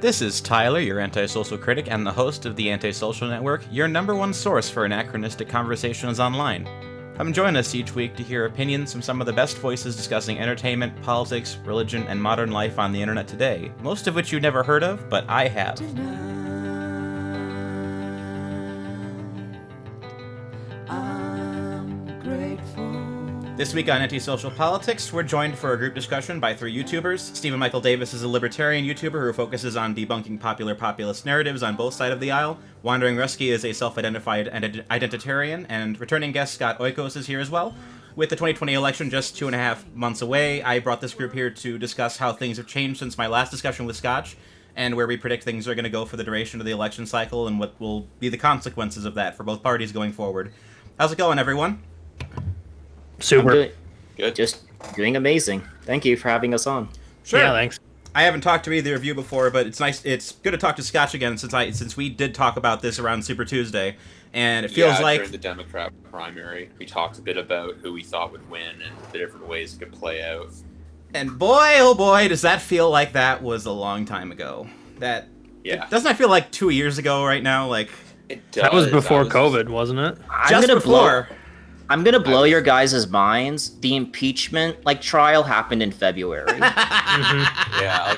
This is Tyler, your antisocial critic and the host of the AntiSocial Network, your number one source for anachronistic conversations online. Come join us each week to hear opinions from some of the best voices discussing entertainment, politics, religion, and modern life on the internet today, most of which you've never heard of, but I have. This week on Antisocial Politics, we're joined for a group discussion by three YouTubers. Stephen Michael Davis is a libertarian YouTuber who focuses on debunking popular populist narratives on both sides of the aisle. Wandering Russki is a self-identified identitarian, and returning guest Scott Oikos is here as well. With the 2020 election just 2.5 months away, I brought this group here to discuss how things have changed since my last discussion with Scotch, and where we predict things are going to go for the duration of the election cycle, and what will be the consequences of that for both parties going forward. How's it going, everyone? Super. Good. Just doing amazing. Thank you for having us on. Sure. Yeah, thanks. I haven't talked to either of you before, but it's nice. It's good to talk to Scotch again since we did talk about this around Super Tuesday, and it feels like during the Democrat primary, we talked a bit about who we thought would win and the different ways it could play out. And boy, oh boy, does that feel like that was a long time ago. Doesn't that feel like 2 years ago right now? Like It does. That was before COVID, wasn't it? I'm gonna blow your guys' minds. The impeachment trial happened in February. Yeah,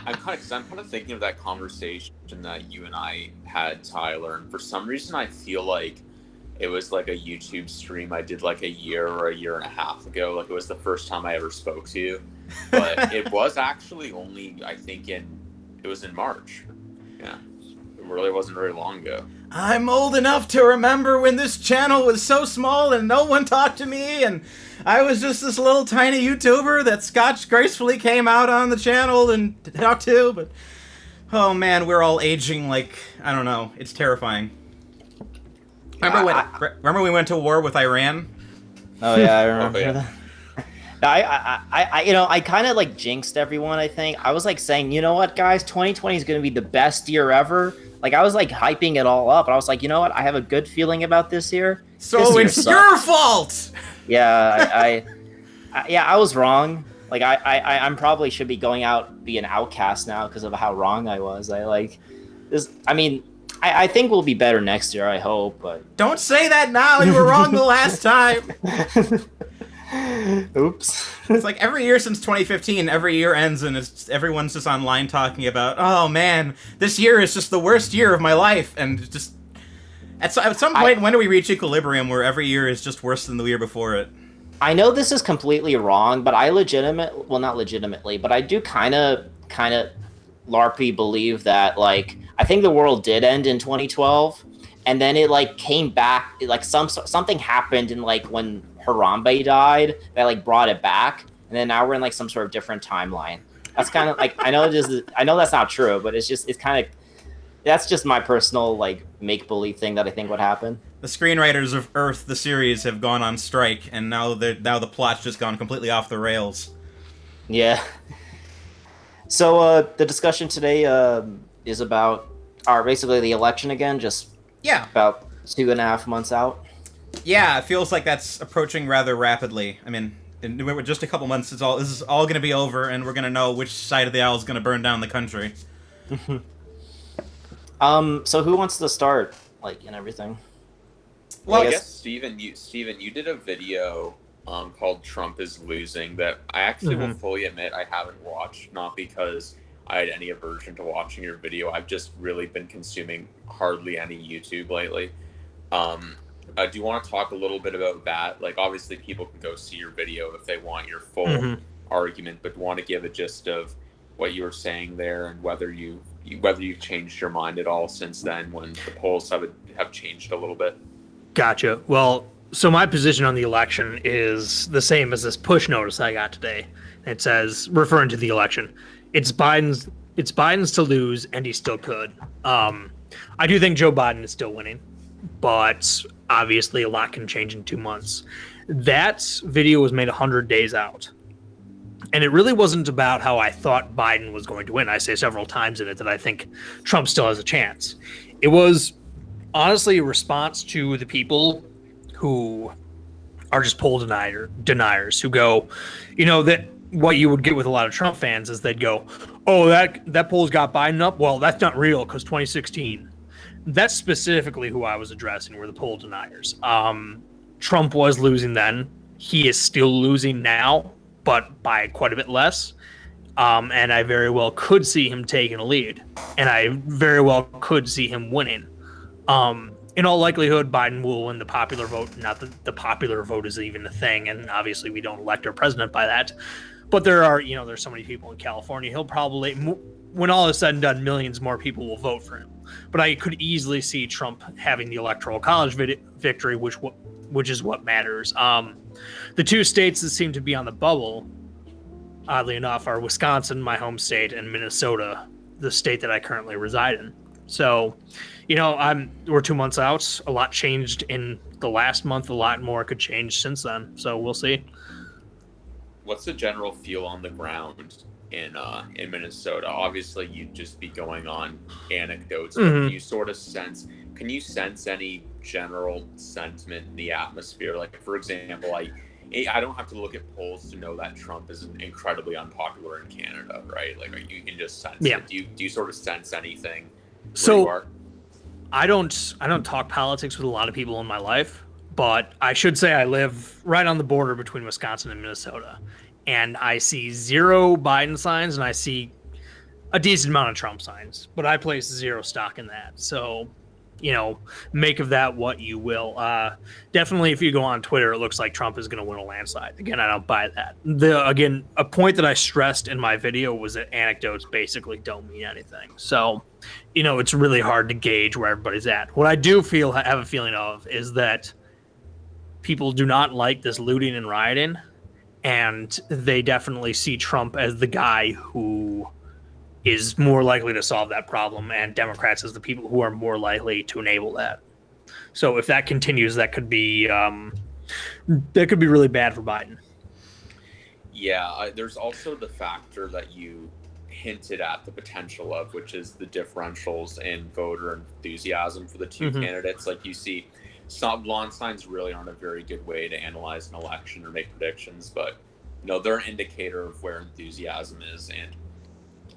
I'm kind of thinking of that conversation that you and I had, Tyler, and for some reason I feel like it was like a YouTube stream I did like a year or a year and a half ago. Like it was the first time I ever spoke to you, but it was actually only it was in March. Yeah, it really wasn't very long ago. I'm old enough to remember when this channel was so small and no one talked to me, and I was just this little tiny YouTuber that Scotch gracefully came out on the channel and talked to, but oh man, we're all aging like, I don't know, it's terrifying. Remember when we went to war with Iran? Oh yeah, I remember that. I kind of jinxed everyone, I think. I was saying, you know what, guys, 2020 is going to be the best year ever. I was hyping it all up. I was like, you know what, I have a good feeling about this year. So it's your fault! Yeah, I was wrong. I'm probably should be going out, be an outcast now because of how wrong I was. I think we'll be better next year, I hope, but... Don't say that now, you were wrong the last time! Oops. It's like every year since 2015, every year ends and everyone's just online talking about, oh man, this year is just the worst year of my life, and just... At some point, when do we reach equilibrium where every year is just worse than the year before it? I know this is completely wrong, but I not legitimately, but I do kind of LARPy believe that, I think the world did end in 2012, and then it, came back, something happened in, when Harambe died, that, brought it back, and then now we're in, some sort of different timeline. That's kind of, I know that's not true, but that's just my personal, make-believe thing that I think would happen. The screenwriters of Earth, the series, have gone on strike, and now the plot's just gone completely off the rails. Yeah. So the discussion today is about basically the election again, just about 2.5 months out. Yeah, it feels like that's approaching rather rapidly. I mean, in just a couple months, this is all going to be over, and we're going to know which side of the aisle is going to burn down the country. So who wants to start, and everything? Well, I guess Steven, you did a video called Trump is Losing that I actually will fully admit I haven't watched, not because I had any aversion to watching your video. I've just really been consuming hardly any YouTube lately. Do you want to talk a little bit about that? Obviously people can go see your video if they want your full argument, but want to give a gist of what you were saying there and whether you've changed your mind at all since then when the polls have changed a little bit. Gotcha. Well, so my position on the election is the same as this push notice I got today. It says, referring to the election, it's Biden's to lose, and he still could. I do think Joe Biden is still winning, but obviously a lot can change in 2 months. That video was made 100 days out. And it really wasn't about how I thought Biden was going to win. I say several times in it that I think Trump still has a chance. It was honestly a response to the people who are just poll deniers who go, that what you would get with a lot of Trump fans is they'd go, "Oh, that poll's got Biden up. Well, that's not real because 2016." That's specifically who I was addressing, were the poll deniers. Trump was losing then. He is still losing now, but by quite a bit less. And I very well could see him taking a lead, and I very well could see him winning. In all likelihood, Biden will win the popular vote. Not that the popular vote is even a thing, and obviously we don't elect our president by that. But there's so many people in California. He'll probably, when all is said and done, millions more people will vote for him. But I could easily see Trump having the Electoral College victory, which is what matters. The two states that seem to be on the bubble, oddly enough, are Wisconsin, my home state, and Minnesota, the state that I currently reside in. So, we're 2 months out. A lot changed in the last month. A lot more could change since then. So we'll see. What's the general feel on the ground in Minnesota? Obviously, you'd just be going on anecdotes. But can you sort of can you sense any general sentiment in the atmosphere? Like, for example, I don't have to look at polls to know that Trump is incredibly unpopular in Canada, right? Like, you can just sense it. Do you sort of sense anything? So I don't talk politics with a lot of people in my life, but I should say I live right on the border between Wisconsin and Minnesota, and I see 0 Biden signs and I see a decent amount of Trump signs, but I place 0 stock in that. So, make of that what you will. Definitely, if you go on Twitter, it looks like Trump is going to win a landslide. Again, I don't buy that. A point that I stressed in my video was that anecdotes basically don't mean anything. So, it's really hard to gauge where everybody's at. What I do have a feeling of is that people do not like this looting and rioting, and they definitely see Trump as the guy who is more likely to solve that problem, and Democrats as the people who are more likely to enable that. So if that continues, that could be really bad for Biden. Yeah, there's also the factor that you hinted at the potential of, which is the differentials in voter enthusiasm for the two candidates. Like, you see, lawn signs really aren't a very good way to analyze an election or make predictions, but they're an indicator of where enthusiasm is. And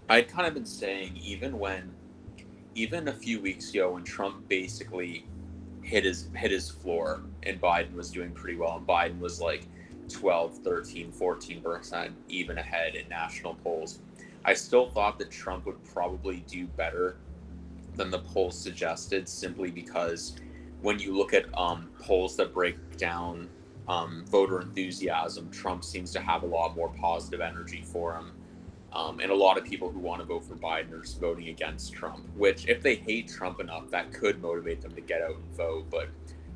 I'd kind of been saying, even a few weeks ago when Trump basically hit his floor and Biden was doing pretty well, and Biden was like 12, 13, 14% even ahead in national polls, I still thought that Trump would probably do better than the polls suggested, simply because when you look at polls that break down voter enthusiasm, Trump seems to have a lot more positive energy for him. And a lot of people who want to vote for Biden are voting against Trump, which, if they hate Trump enough, that could motivate them to get out and vote. But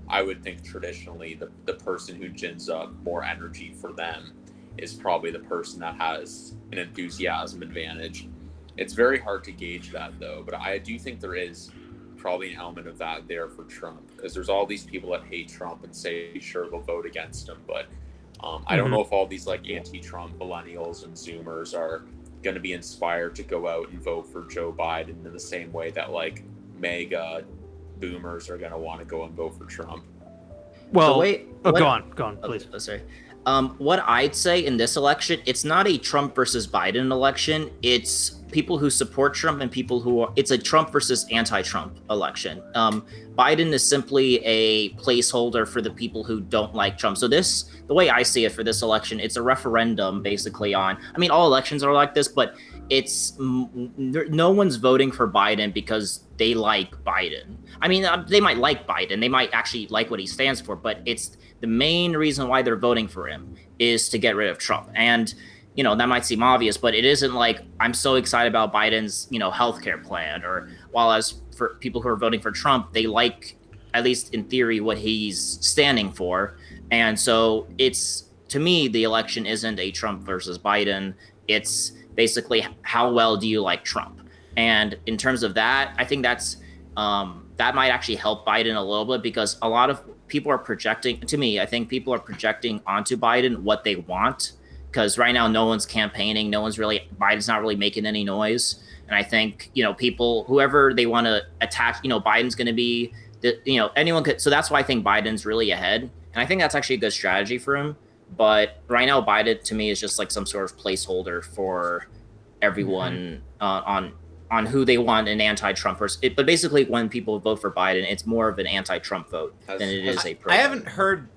I would think traditionally the person who gins up more energy for them is probably the person that has an enthusiasm advantage. It's very hard to gauge that, though, but I do think there is probably an element of that there for Trump, because there's all these people that hate Trump and say, sure, they'll vote against him, but I don't know if all these like anti-Trump millennials and Zoomers are going to be inspired to go out and vote for Joe Biden in the same way that like mega boomers are going to want to go and vote for Trump. Well, go on, please. Sorry. What I'd say in this election, it's not a Trump versus Biden election. It's people who support Trump and people it's a Trump versus anti-Trump election. Biden is simply a placeholder for the people who don't like Trump. So the way I see it for this election, it's a referendum basically on, all elections are like this, but it's no one's voting for Biden because they like Biden. They might like Biden. They might actually like what he stands for, but it's the main reason why they're voting for him is to get rid of Trump. And, that might seem obvious, but it isn't like I'm so excited about Biden's, healthcare plan, or while as for people who are voting for Trump, they like, at least in theory, what he's standing for. And so to me, the election isn't a Trump versus Biden. It's basically, how well do you like Trump? And in terms of that, I think that might actually help Biden a little bit, because a lot of people are projecting, to me, I think people are projecting onto Biden what they want, because right now no one's campaigning, Biden's not really making any noise. And I think, people, whoever they want to attack, Biden's going to be, anyone could. So that's why I think Biden's really ahead. And I think that's actually a good strategy for him. But right now, Biden to me is just like some sort of placeholder for everyone on who they want an anti-Trump person. But basically, when people vote for Biden, it's more of an anti-Trump vote than it is a pro. I haven't heard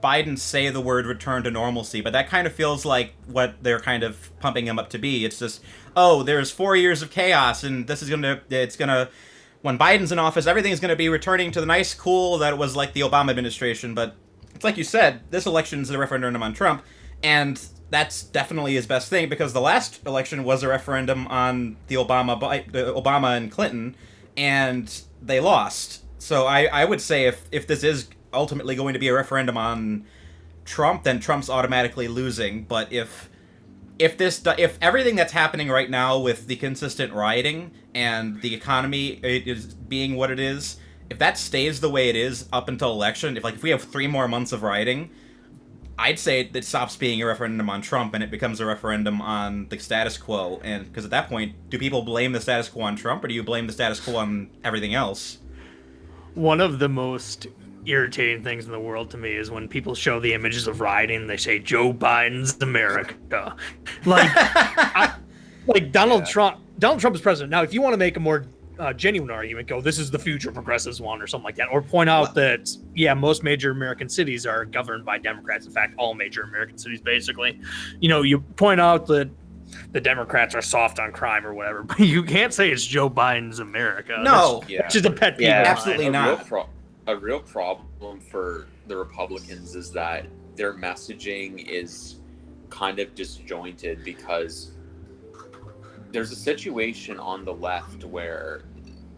Biden say the word return to normalcy, but that kind of feels like what they're kind of pumping him up to be. It's just, oh, there's 4 years of chaos, and when Biden's in office, everything is going to be returning to the nice, cool that it was like the Obama administration. But it's like you said, this election is a referendum on Trump, and that's definitely his best thing, because the last election was a referendum on the Obama and Clinton, and they lost. So I would say if this is ultimately going to be a referendum on Trump, then Trump's automatically losing. But if everything that's happening right now with the consistent rioting and the economy is being what it is, if that stays the way it is up until election, if we have 3 more months of rioting, I'd say it stops being a referendum on Trump and it becomes a referendum on the status quo. And because at that point, do people blame the status quo on Trump, or do you blame the status quo on everything else? One of the most irritating things in the world to me is when people show the images of rioting and they say Joe Biden's America. Like Donald Trump is president. Now, if you want to make a more genuine argument, go, this is the future progressives want, or something like that, or point out that most major American cities are governed by Democrats. In fact, all major American cities, basically. You point out that the Democrats are soft on crime or whatever, but you can't say it's Joe Biden's America. No, it's just a pet peeve. Absolutely not. A real problem for the Republicans is that their messaging is kind of disjointed, because there's a situation on the left where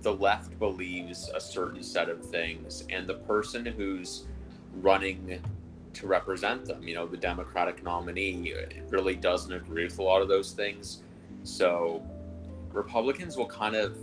the left believes a certain set of things, and the person who's running to represent them, the Democratic nominee, really doesn't agree with a lot of those things. So Republicans will kind of,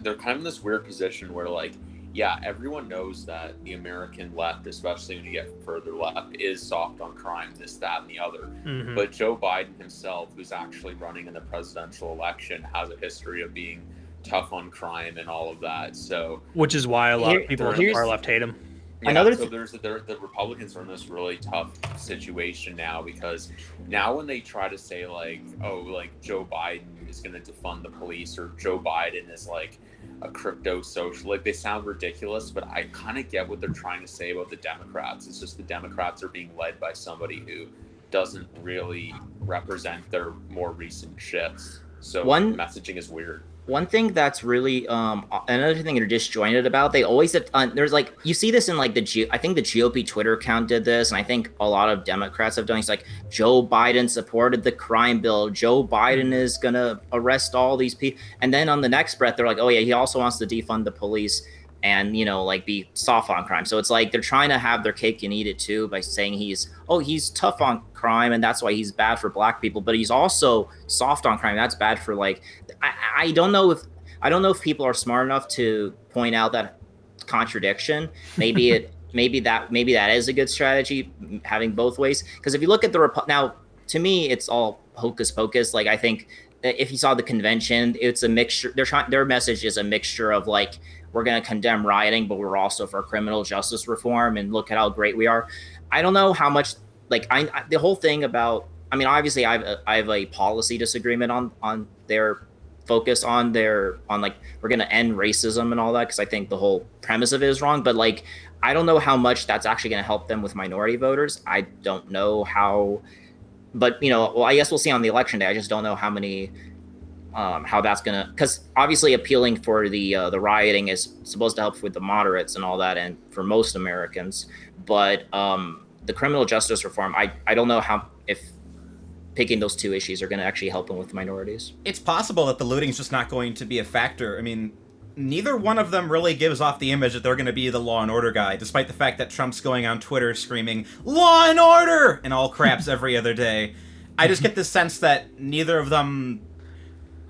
they're kind of in this weird position where, like, yeah, everyone knows that the American left, especially when you get further left, is soft on crime, this, that, and the other. Mm-hmm. But Joe Biden himself, who's actually running in the presidential election, has a history of being tough on crime and all of that. So, which is why a lot of people on the far left hate him. Yeah, the Republicans are in this really tough situation now, because now when they try to say Joe Biden is going to defund the police, or Joe Biden is like a crypto social, like, they sound ridiculous, but I kind of get what they're trying to say about the Democrats. It's just the Democrats are being led by somebody who doesn't really represent their more recent shifts. So messaging is weird. One thing that's really another thing they're disjointed about, they always there's like, you see this in like I think the GOP Twitter account did this, and I think a lot of Democrats have done. It's like, Joe Biden supported the crime bill, Joe Biden is gonna arrest all these people, and then on the next breath they're like, oh yeah, he also wants to defund the police and be soft on crime. So it's like they're trying to have their cake and eat it too, by saying he's tough on crime and that's why he's bad for black people, but he's also soft on crime. That's bad for, like, I don't know if people are smart enough to point out that contradiction. Maybe that is a good strategy, having both ways. Because if you look at now, to me, it's all hocus pocus. Like, I think if you saw the convention, it's a mixture. Their message is a mixture of, like, we're going to condemn rioting, but we're also for criminal justice reform, and look at how great we are. I don't know how much, like, the whole thing about, I mean, obviously I have a policy disagreement on their focus on like, we're going to end racism and all that, because I think the whole premise of it is wrong. But, like, I don't know how much that's actually going to help them with minority voters. I don't know how, but, I guess we'll see on the election day. I just don't know how many, how that's going to, because obviously appealing for the rioting is supposed to help with the moderates and all that, and for most Americans. But the criminal justice reform, I don't know if picking those two issues are going to actually help them with minorities. It's possible that the looting's just not going to be a factor. I mean, neither one of them really gives off the image that they're going to be the law and order guy, despite the fact that Trump's going on Twitter screaming, "Law and order!" and all craps every other day. I just get this sense that none of them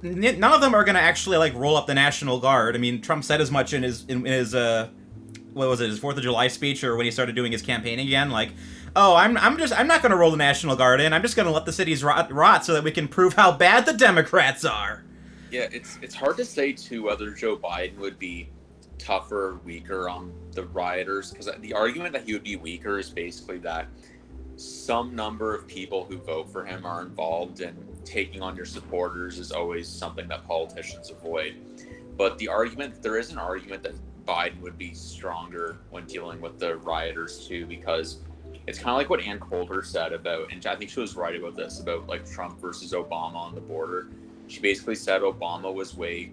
are going to actually, like, roll up the National Guard. I mean, Trump said as much in his his 4th of July speech, or when he started doing his campaign again, like, oh, I'm not going to roll the National Guard in. I'm just going to let the cities rot so that we can prove how bad the Democrats are. Yeah, it's hard to say, too, whether Joe Biden would be tougher or weaker on the rioters, because the argument that he would be weaker is basically that some number of people who vote for him are involved, and taking on your supporters is always something that politicians avoid. But there is an argument that Biden would be stronger when dealing with the rioters too, because it's kind of like what Ann Coulter said about, and I think she was right about this, about like Trump versus Obama on the border. She basically said Obama was way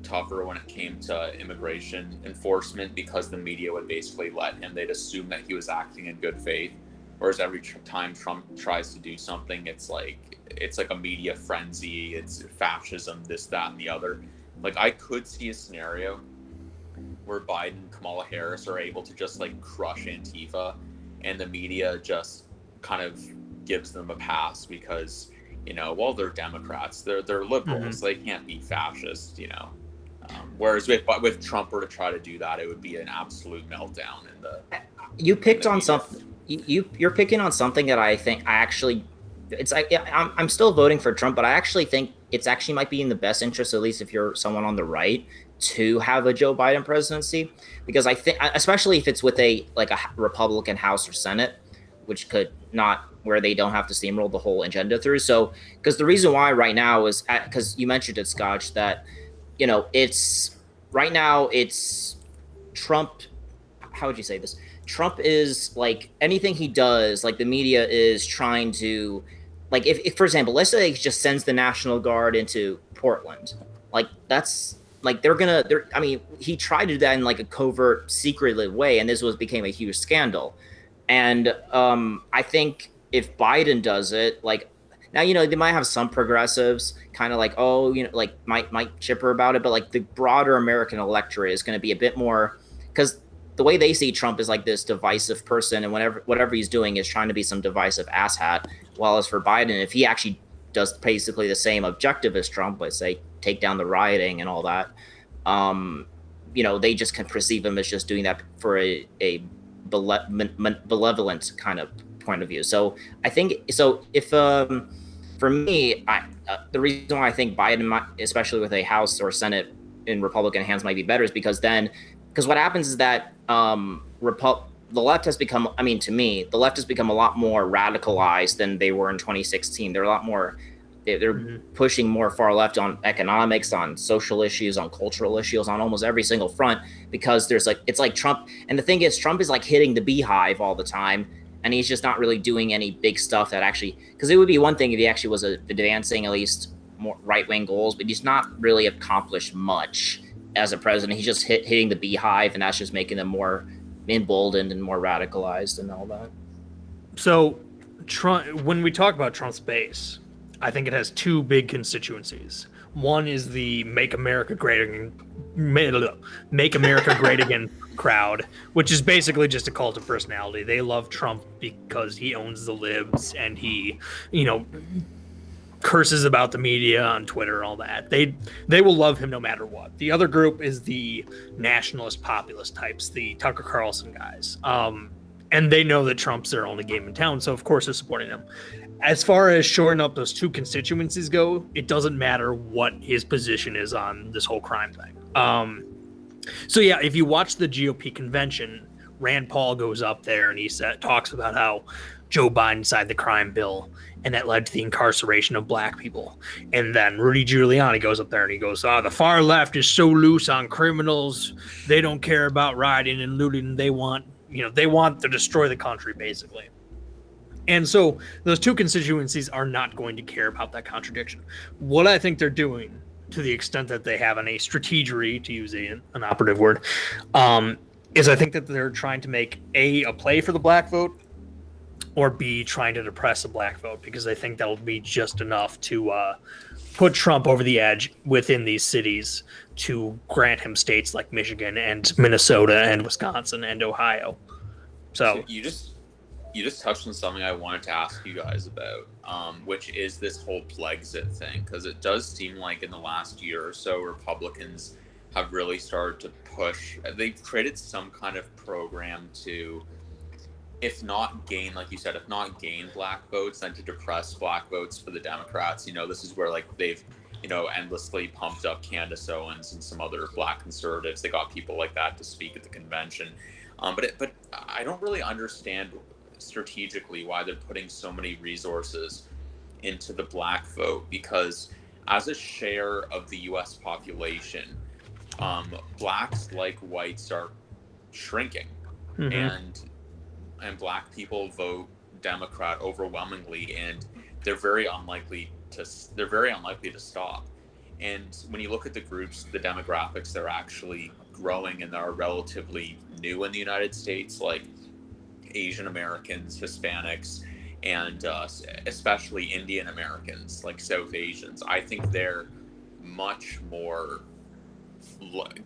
tougher when it came to immigration enforcement because the media would basically let him. They'd assume that he was acting in good faith. Whereas every time Trump tries to do something, it's like a media frenzy. It's fascism, this, that, and the other. Like, I could see a scenario where Biden, Kamala Harris are able to just like crush Antifa, and the media just kind of gives them a pass because, you know, well, they're Democrats, they're liberals, they can't be fascist, you know. Whereas with Trump were to try to do that, it would be an absolute meltdown in the. You picked on something. You're picking on something that I think it's like, I'm still voting for Trump, but I actually think it's actually might be in the best interest, at least if you're someone on the right, to have a Joe Biden presidency, because I think, especially if it's with a Republican House or Senate, which could not, where they don't have to steamroll the whole agenda through. So, because the reason why right now is because you mentioned it, Scotch, that, you know, it's right now it's Trump. How would you say this? Trump is like anything he does, like the media is trying to, like if for example, let's say he just sends the National Guard into Portland, like that's like I mean, he tried to do that in like a covert, secretive way, and this became a huge scandal. And I think if Biden does it, like now, you know, they might have some progressives kind of like, oh, you know, like might chipper about it, but like the broader American electorate is going to be a bit more, because the way they see Trump is like this divisive person, and whatever he's doing is trying to be some divisive asshat. While as for Biden, if he actually does basically the same objective as Trump, let's say take down the rioting and all that, you know, they just can perceive him as just doing that for a benevolent kind of point of view. So I think, so if for me, the reason why I think Biden, especially with a House or Senate in Republican hands, might be better is because what happens is that the left has become, I mean, to me, the left has become a lot more radicalized than they were in 2016. They're a lot more, they're pushing more far left on economics, on social issues, on cultural issues, on almost every single front, because there's like, it's like Trump. And the thing is, Trump is like hitting the beehive all the time, and he's just not really doing any big stuff that actually, because it would be one thing if he actually was advancing at least more right-wing goals, but he's not really accomplished much as a president. He's just hitting the beehive, and that's just making them more emboldened and more radicalized and all that. So Trump, when we talk about Trump's base, I think it has two big constituencies. One is the Make America Great Again crowd, which is basically just a cult of personality. They love Trump because he owns the libs, and he, you know, curses about the media on Twitter and all that. They will love him no matter what. The other group is the nationalist populist types, the Tucker Carlson guys. And they know that Trump's their only game in town, so of course they're supporting him. As far as shoring up those two constituencies go, it doesn't matter what his position is on this whole crime thing. So yeah, if you watch the GOP convention, Rand Paul goes up there and he talks about how Joe Biden signed the crime bill, and that led to the incarceration of black people. And then Rudy Giuliani goes up there and he goes, the far left is so loose on criminals. They don't care about rioting and looting. They want to destroy the country, basically. And so those two constituencies are not going to care about that contradiction. What I think they're doing, to the extent that they have any strategery, to use an operative word, is I think that they're trying to make a play for the black vote, or B, trying to depress the black vote, because I think that'll be just enough to put Trump over the edge within these cities to grant him states like Michigan and Minnesota and Wisconsin and Ohio. So you just touched on something I wanted to ask you guys about, which is this whole Plexit thing, because it does seem like in the last year or so, Republicans have really started to push. They've created some kind of program to, if not gain, like you said, if not gain black votes, then to depress black votes for the Democrats. You know, this is where like they've, you know, endlessly pumped up Candace Owens and some other black conservatives. They got people like that to speak at the convention. But I don't really understand strategically why they're putting so many resources into the black vote, because as a share of the U.S. population, blacks like whites are shrinking, and black people vote Democrat overwhelmingly, and they're very unlikely to stop. And when you look at the groups, the demographics, they're actually growing and are relatively new in the United States, like Asian Americans, Hispanics, and especially Indian Americans, like South Asians. I think they're much more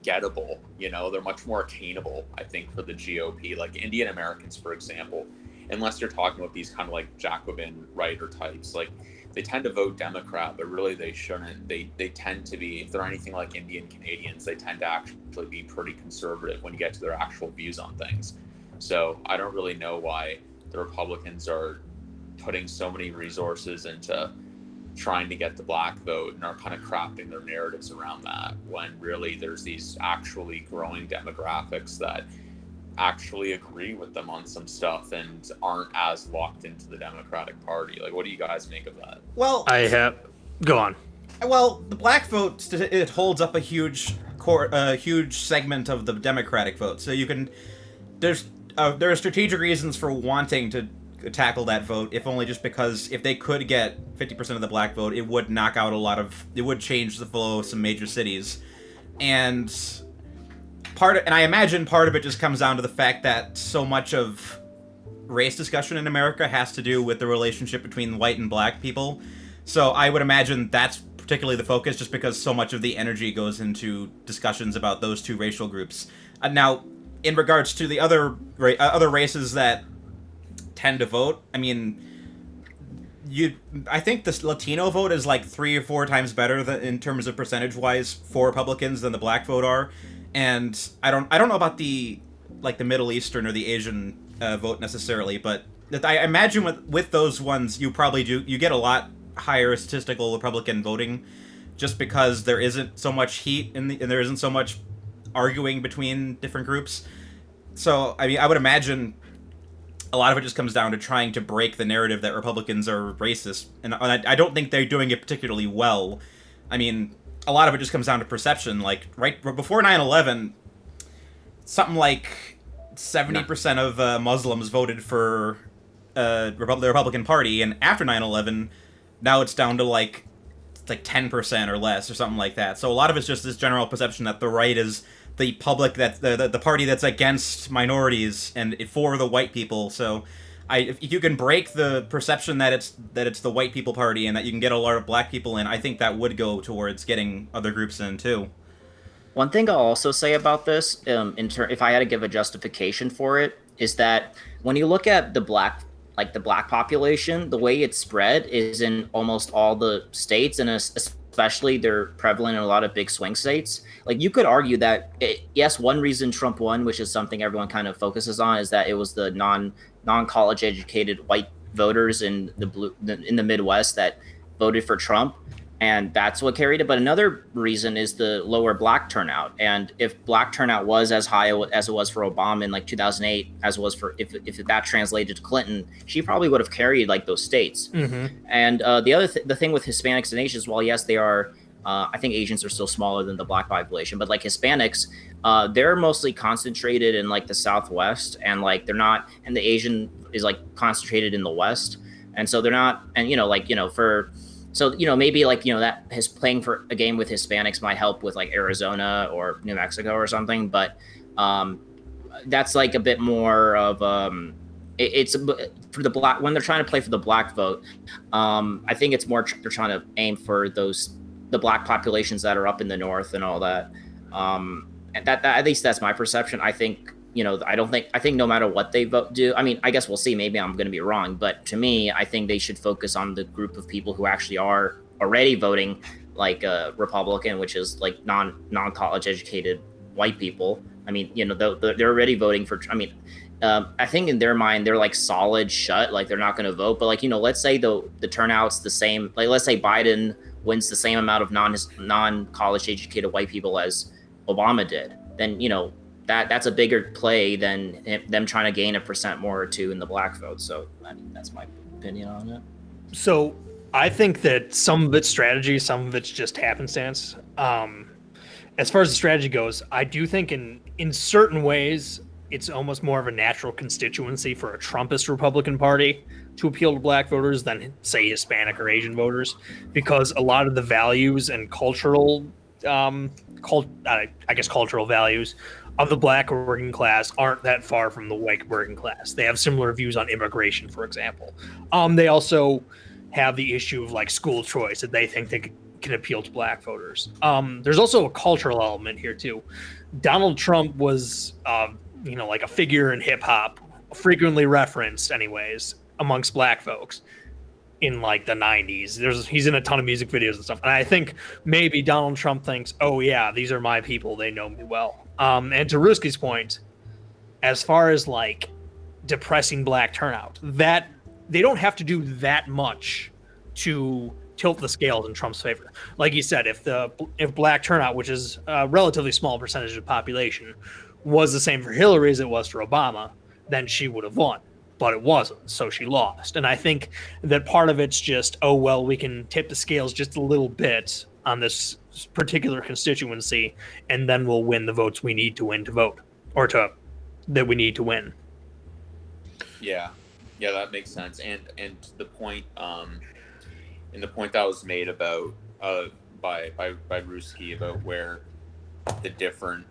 gettable, they're much more attainable, I think, for the GOP. Like Indian Americans, for example, unless you're talking about these kind of like Jacobin writer types, like they tend to vote Democrat, but really they shouldn't. They tend to be, if they're anything like Indian Canadians, they tend to actually be pretty conservative when you get to their actual views on things. So I don't really know why the Republicans are putting so many resources into trying to get the black vote and are kind of crafting their narratives around that, when really there's these actually growing demographics that actually agree with them on some stuff and aren't as locked into the Democratic Party. Like, what do you guys make of that? Well, go on. Well, the black vote, it holds up a huge segment of the Democratic vote. So there are strategic reasons for wanting to tackle that vote, if only just because if they could get 50% of the black vote, it would knock out it would change the flow of some major cities. And I imagine part of it just comes down to the fact that so much of race discussion in America has to do with the relationship between white and black people. So I would imagine that's particularly the focus, just because so much of the energy goes into discussions about those two racial groups. Now, in regards to the other races that tend to vote, I mean, I think the Latino vote is like 3 or 4 times better in terms of percentage-wise for Republicans than the black vote are. And I don't know about the Middle Eastern or the Asian vote necessarily, but I imagine with those ones you get a lot higher statistical Republican voting, just because there isn't so much heat and there isn't so much arguing between different groups. So I mean, I would imagine a lot of it just comes down to trying to break the narrative that Republicans are racist, and I don't think they're doing it particularly well. I mean, a lot of it just comes down to perception. Like, right before 9/11, something like 70% of Muslims voted for the Republican Party, and after 9/11, now it's down to like 10% or less or something like that. So a lot of it's just this general perception that the right is the public, that's the party that's against minorities and for the white people. So if you can break the perception that it's the white people party and that you can get a lot of black people in, I think that would go towards getting other groups in too. One thing I'll also say about this, if I had to give a justification for it, is that when you look at the black population, the way it's spread is in almost all the states, and especially they're prevalent in a lot of big swing states. Like, you could argue that yes, one reason Trump won, which is something everyone kind of focuses on, is that it was the non-college educated white voters in the Midwest that voted for Trump, and that's what carried it. But another reason is the lower black turnout. And if black turnout was as high as it was for Obama in like 2008, as it was for if that translated to Clinton, she probably would have carried like those states. And the thing with Hispanics and Asians, while yes, they are, I think Asians are still smaller than the black population, but like Hispanics, they're mostly concentrated in like the Southwest, and like they're not, and the Asian is like concentrated in the West, and so they're not, and so, maybe like, that his playing for a game with Hispanics might help with like Arizona or New Mexico or something. But that's like a bit more of it's for the black, when they're trying to play for the black vote. I think it's more they're trying to aim for the black populations that are up in the north and all that. And that at least that's my perception. I think, I think no matter what they do, I mean, I guess we'll see, maybe I'm going to be wrong, but to me, I think they should focus on the group of people who actually are already voting like Republican, which is like non-college educated white people. I mean, they're already voting for, I mean, I think in their mind, they're like solid shut, like they're not going to vote. But like, let's say the turnout's the same, like let's say Biden wins the same amount of non-college educated white people as Obama did, then, that's a bigger play than them trying to gain 1% more or 2 in the black vote. So I mean, that's my opinion on it. So I think that some of it's strategy, some of it's just happenstance. As far as the strategy goes, I do think in certain ways it's almost more of a natural constituency for a Trumpist Republican Party to appeal to black voters than, say, Hispanic or Asian voters, because a lot of the values and cultural values of the black working class aren't that far from the white working class. They have similar views on immigration, for example. They also have the issue of like school choice that they think they can appeal to black voters. There's also a cultural element here too. Donald Trump was, like a figure in hip hop, frequently referenced anyways amongst black folks in like the 90s. He's in a ton of music videos and stuff. And I think maybe Donald Trump thinks, oh yeah, these are my people. They know me well. And to Russki's point, as far as like depressing black turnout, that they don't have to do that much to tilt the scales in Trump's favor. Like you said, if black turnout, which is a relatively small percentage of the population, was the same for Hillary as it was for Obama, then she would have won. But it wasn't, so she lost. And I think that part of it's just, oh, well, we can tip the scales just a little bit on this particular constituency, and then we'll win the votes we need to win to vote, or that we need to win. Yeah, that makes sense. And the point, the point that was made about by Russki about where the different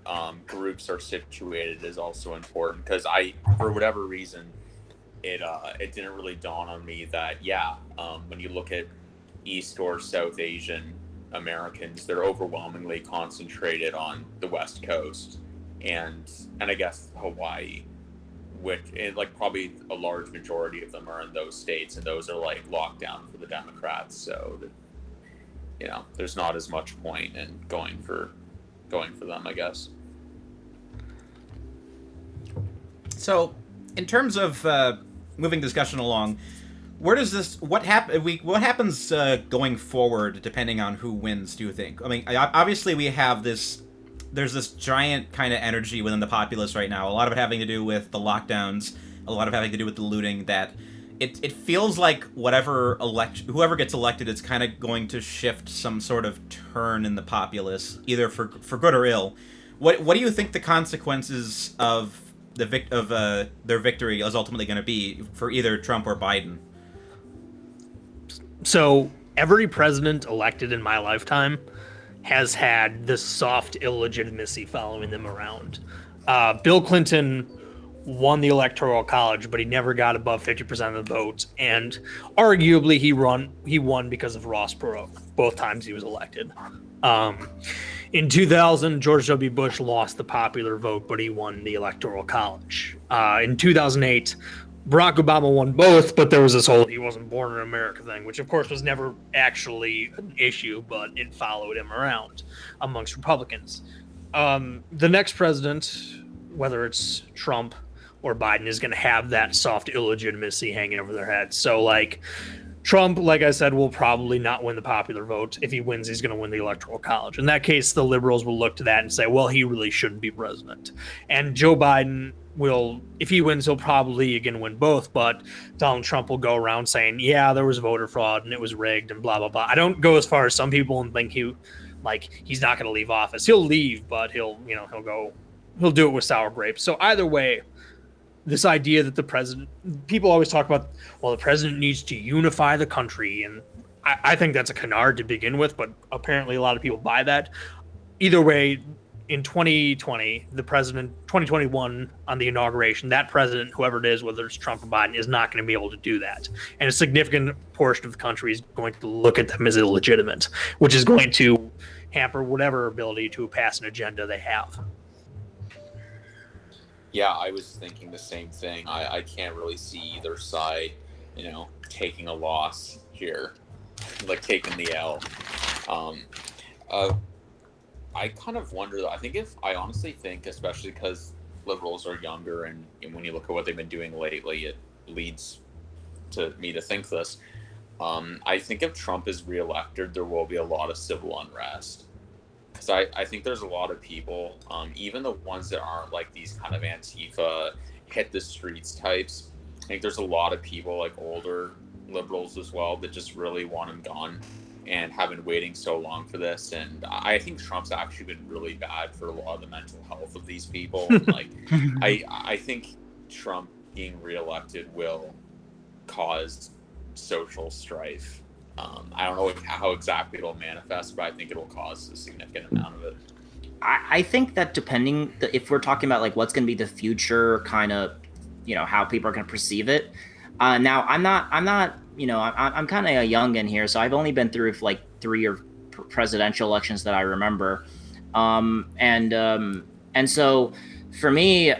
groups are situated is also important, because for whatever reason, it didn't really dawn on me that when you look at East or South Asian Americans, they're overwhelmingly concentrated on the West Coast and I guess Hawaii, which like probably a large majority of them are in those states, and those are like locked down for the Democrats. So there's not as much point in going for them, I guess. So, in terms of moving discussion along, what happens going forward depending on who wins, do you think? I mean, obviously there's this giant kind of energy within the populace right now, a lot of it having to do with the lockdowns, a lot of it having to do with the looting, that it feels like whoever gets elected is kind of going to shift some sort of turn in the populace, either for good or ill. What do you think the consequences of their victory is ultimately going to be for either Trump or Biden? So every president elected in my lifetime has had this soft illegitimacy following them around. Bill Clinton won the Electoral College, but he never got above 50% of the votes, and arguably he won because of Ross Perot both times he was elected. In 2000, George W. Bush lost the popular vote, but he won the Electoral College. In 2008, Barack Obama won both, but there was this whole he wasn't born in America thing, which of course was never actually an issue, but it followed him around amongst Republicans. The next president, whether it's Trump or Biden, is going to have that soft illegitimacy hanging over their heads. So like Trump, like I said, will probably not win the popular vote. If he wins, he's going to win the Electoral College. In that case, the liberals will look to that and say, well, he really shouldn't be president. And Joe Biden will, if he wins, he'll probably again win both, but Donald Trump will go around saying, yeah, there was voter fraud and it was rigged and blah, blah, blah. I don't go as far as some people and think he's not going to leave office. He'll leave, but he'll do it with sour grapes. So either way, this idea that the president, people always talk about, well, the president needs to unify the country. And I think that's a canard to begin with, but apparently a lot of people buy that. Either way, in 2021 on the inauguration, that president, whoever it is, whether it's Trump or Biden, is not going to be able to do that. And a significant portion of the country is going to look at them as illegitimate, which is going to hamper whatever ability to pass an agenda they have. Yeah, I was thinking the same thing. I can't really see either side, taking a loss here, like taking the L. I kind of wonder, though. I honestly think, especially because liberals are younger, and when you look at what they've been doing lately, it leads to me to think this. I think if Trump is reelected, there will be a lot of civil unrest, because I think there's a lot of people, even the ones that aren't like these kind of Antifa hit the streets types. I think there's a lot of people, like older liberals as well, that just really want him gone and have been waiting so long for this. And I think Trump's actually been really bad for a lot of the mental health of these people. And, like, I think Trump being reelected will cause social strife. I don't know how exactly it'll manifest, but I think it'll cause a significant amount of it. I think that depending, if we're talking about like what's going to be the future, kind of, how people are going to perceive it. Now, I'm not, I'm kind of a youngin' here, so I've only been through like 3 or presidential elections that I remember, and so for me,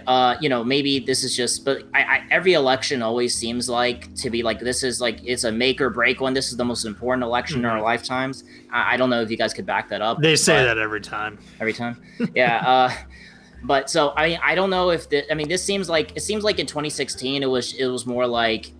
maybe this is just, but every election always seems like to be like, this is like, it's a make or break one. This is the most important election in our lifetimes. I don't know if you guys could back that up. They say that every time. Yeah. But so, I don't know if this seems like in 2016, it was more like,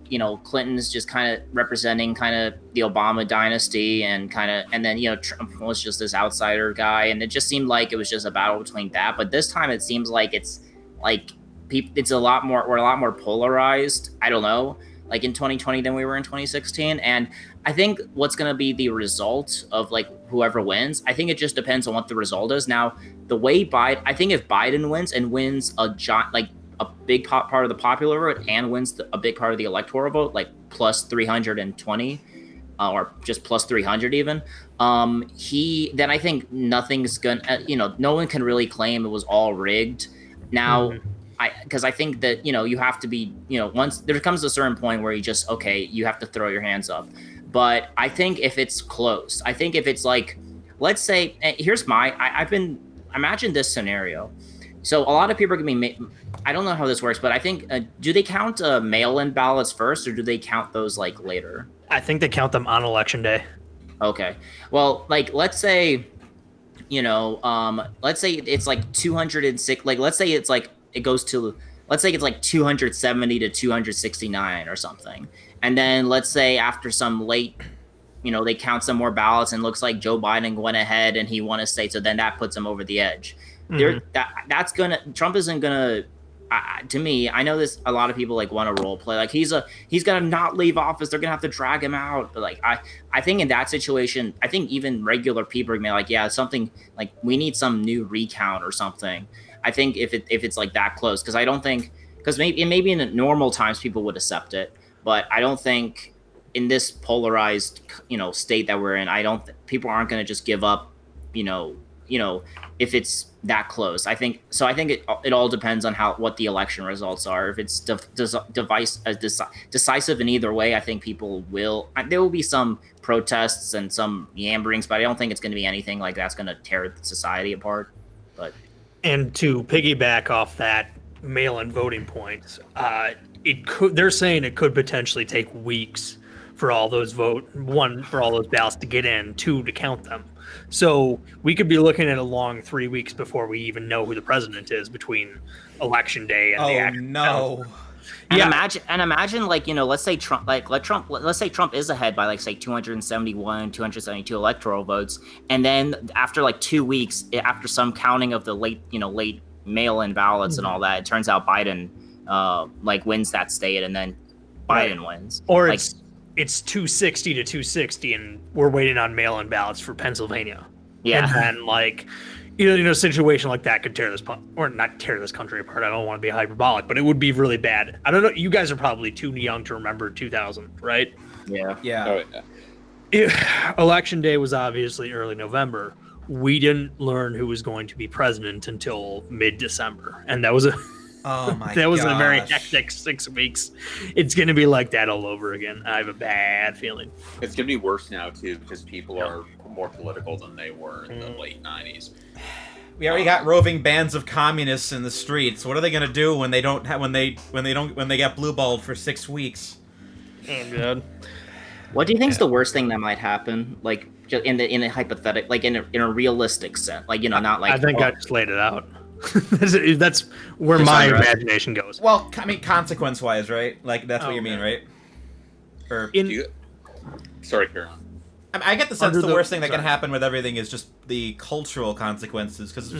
Clinton's just kind of representing kind of the Obama dynasty and then, Trump was just this outsider guy. And it just seemed like it was just a battle between that. But this time it seems like it's like we're a lot more polarized. I don't know, like in 2020 than we were in 2016. And I think what's going to be the result of like whoever wins, I think it just depends on what the result is. Now, the way I think if Biden wins a big part of the popular vote and wins a big part of the electoral vote, like plus 320 or just plus 300 even, then I think nothing's gonna, no one can really claim it was all rigged. Now, because I think that, you have to be, once there comes a certain point where you have to throw your hands up. But I think if it's close, I think if it's like, let's say, imagine this scenario. So a lot of people are going to be, I don't know how this works, but I think, do they count mail-in ballots first, or do they count those like later? I think they count them on election day. Okay. Well, like, let's say it's like 206, like, let's say it's like, it goes to, let's say it's like 270 to 269 or something. And then let's say after some late, they count some more ballots and looks like Joe Biden went ahead and he won a state. So then that puts him over the edge. Trump isn't gonna, to me, I know this, a lot of people like want to role play. Like he's gonna not leave office. They're gonna have to drag him out. But like, I think in that situation, I think even regular people are gonna be like, yeah, something like we need some new recount or something. I think if it's like that close, because I don't think, because maybe in normal times people would accept it, but I don't think in this polarized state that we're in, people aren't going to just give up, if it's that close. I think it all depends on what the election results are. If it's decisive in either way, I think there will be some protests and some yammerings, but I don't think it's going to be anything like that's going to tear society apart. But. And to piggyback off that mail-in voting points, they're saying it could potentially take weeks for all those ballots to get in, 2 to count them. So we could be looking at a long 3 weeks before we even know who the president is between election day and the actual count. And imagine like, let's say Trump, let's say Trump is ahead by like, say 271, 272 electoral votes. And then after like 2 weeks, after some counting of the late mail-in ballots and all that, it turns out Biden wins that state, and then Biden wins. Or it's 260 to 260 and we're waiting on mail-in ballots for Pennsylvania. Yeah. And then a situation like that could tear this country apart. I don't want to be hyperbolic, but it would be really bad. I don't know. You guys are probably too young to remember 2000, right? Yeah. Oh, yeah. Election day was obviously early November. We didn't learn who was going to be president until mid-December, and that was a very hectic 6 weeks. It's going to be like that all over again. I have a bad feeling. It's going to be worse now too, because people are more political than they were in the late 90s. We already got roving bands of communists in the streets. What are they going to do when they get blue-balled for 6 weeks? Oh god. What do you think is the worst thing that might happen? Like, just in a hypothetical, like in a realistic sense, like not like. I think I just laid it out. That's where my imagination goes. Well, I mean, consequence-wise, right? Like that's what you mean, right? Sorry, Karen. I get the sense the worst thing that can happen with everything is just the cultural consequences, because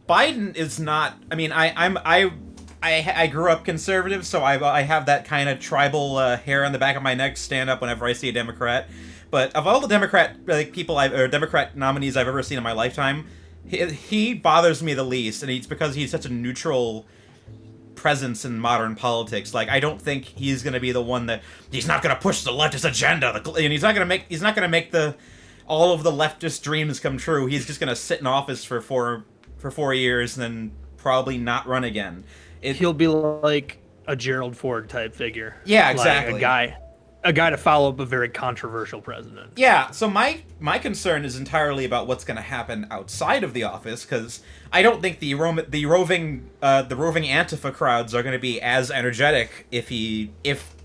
Biden is not. I mean, I grew up conservative, so I have that kind of tribal hair on the back of my neck stand up whenever I see a Democrat. But of all the Democrat Democrat nominees I've ever seen in my lifetime, he bothers me the least, and it's because he's such a neutral presence in modern politics. Like, I don't think he's going to be the one that he's not going to push the leftist agenda, and he's not going to make all of the leftist dreams come true. He's just going to sit in office for 4 years and then probably not run again. He'll be like a Gerald Ford type figure. Yeah, exactly. Like a guy to follow up a very controversial president. Yeah, so my concern is entirely about what's going to happen outside of the office, because I don't think the roving Antifa crowds are going to be as energetic if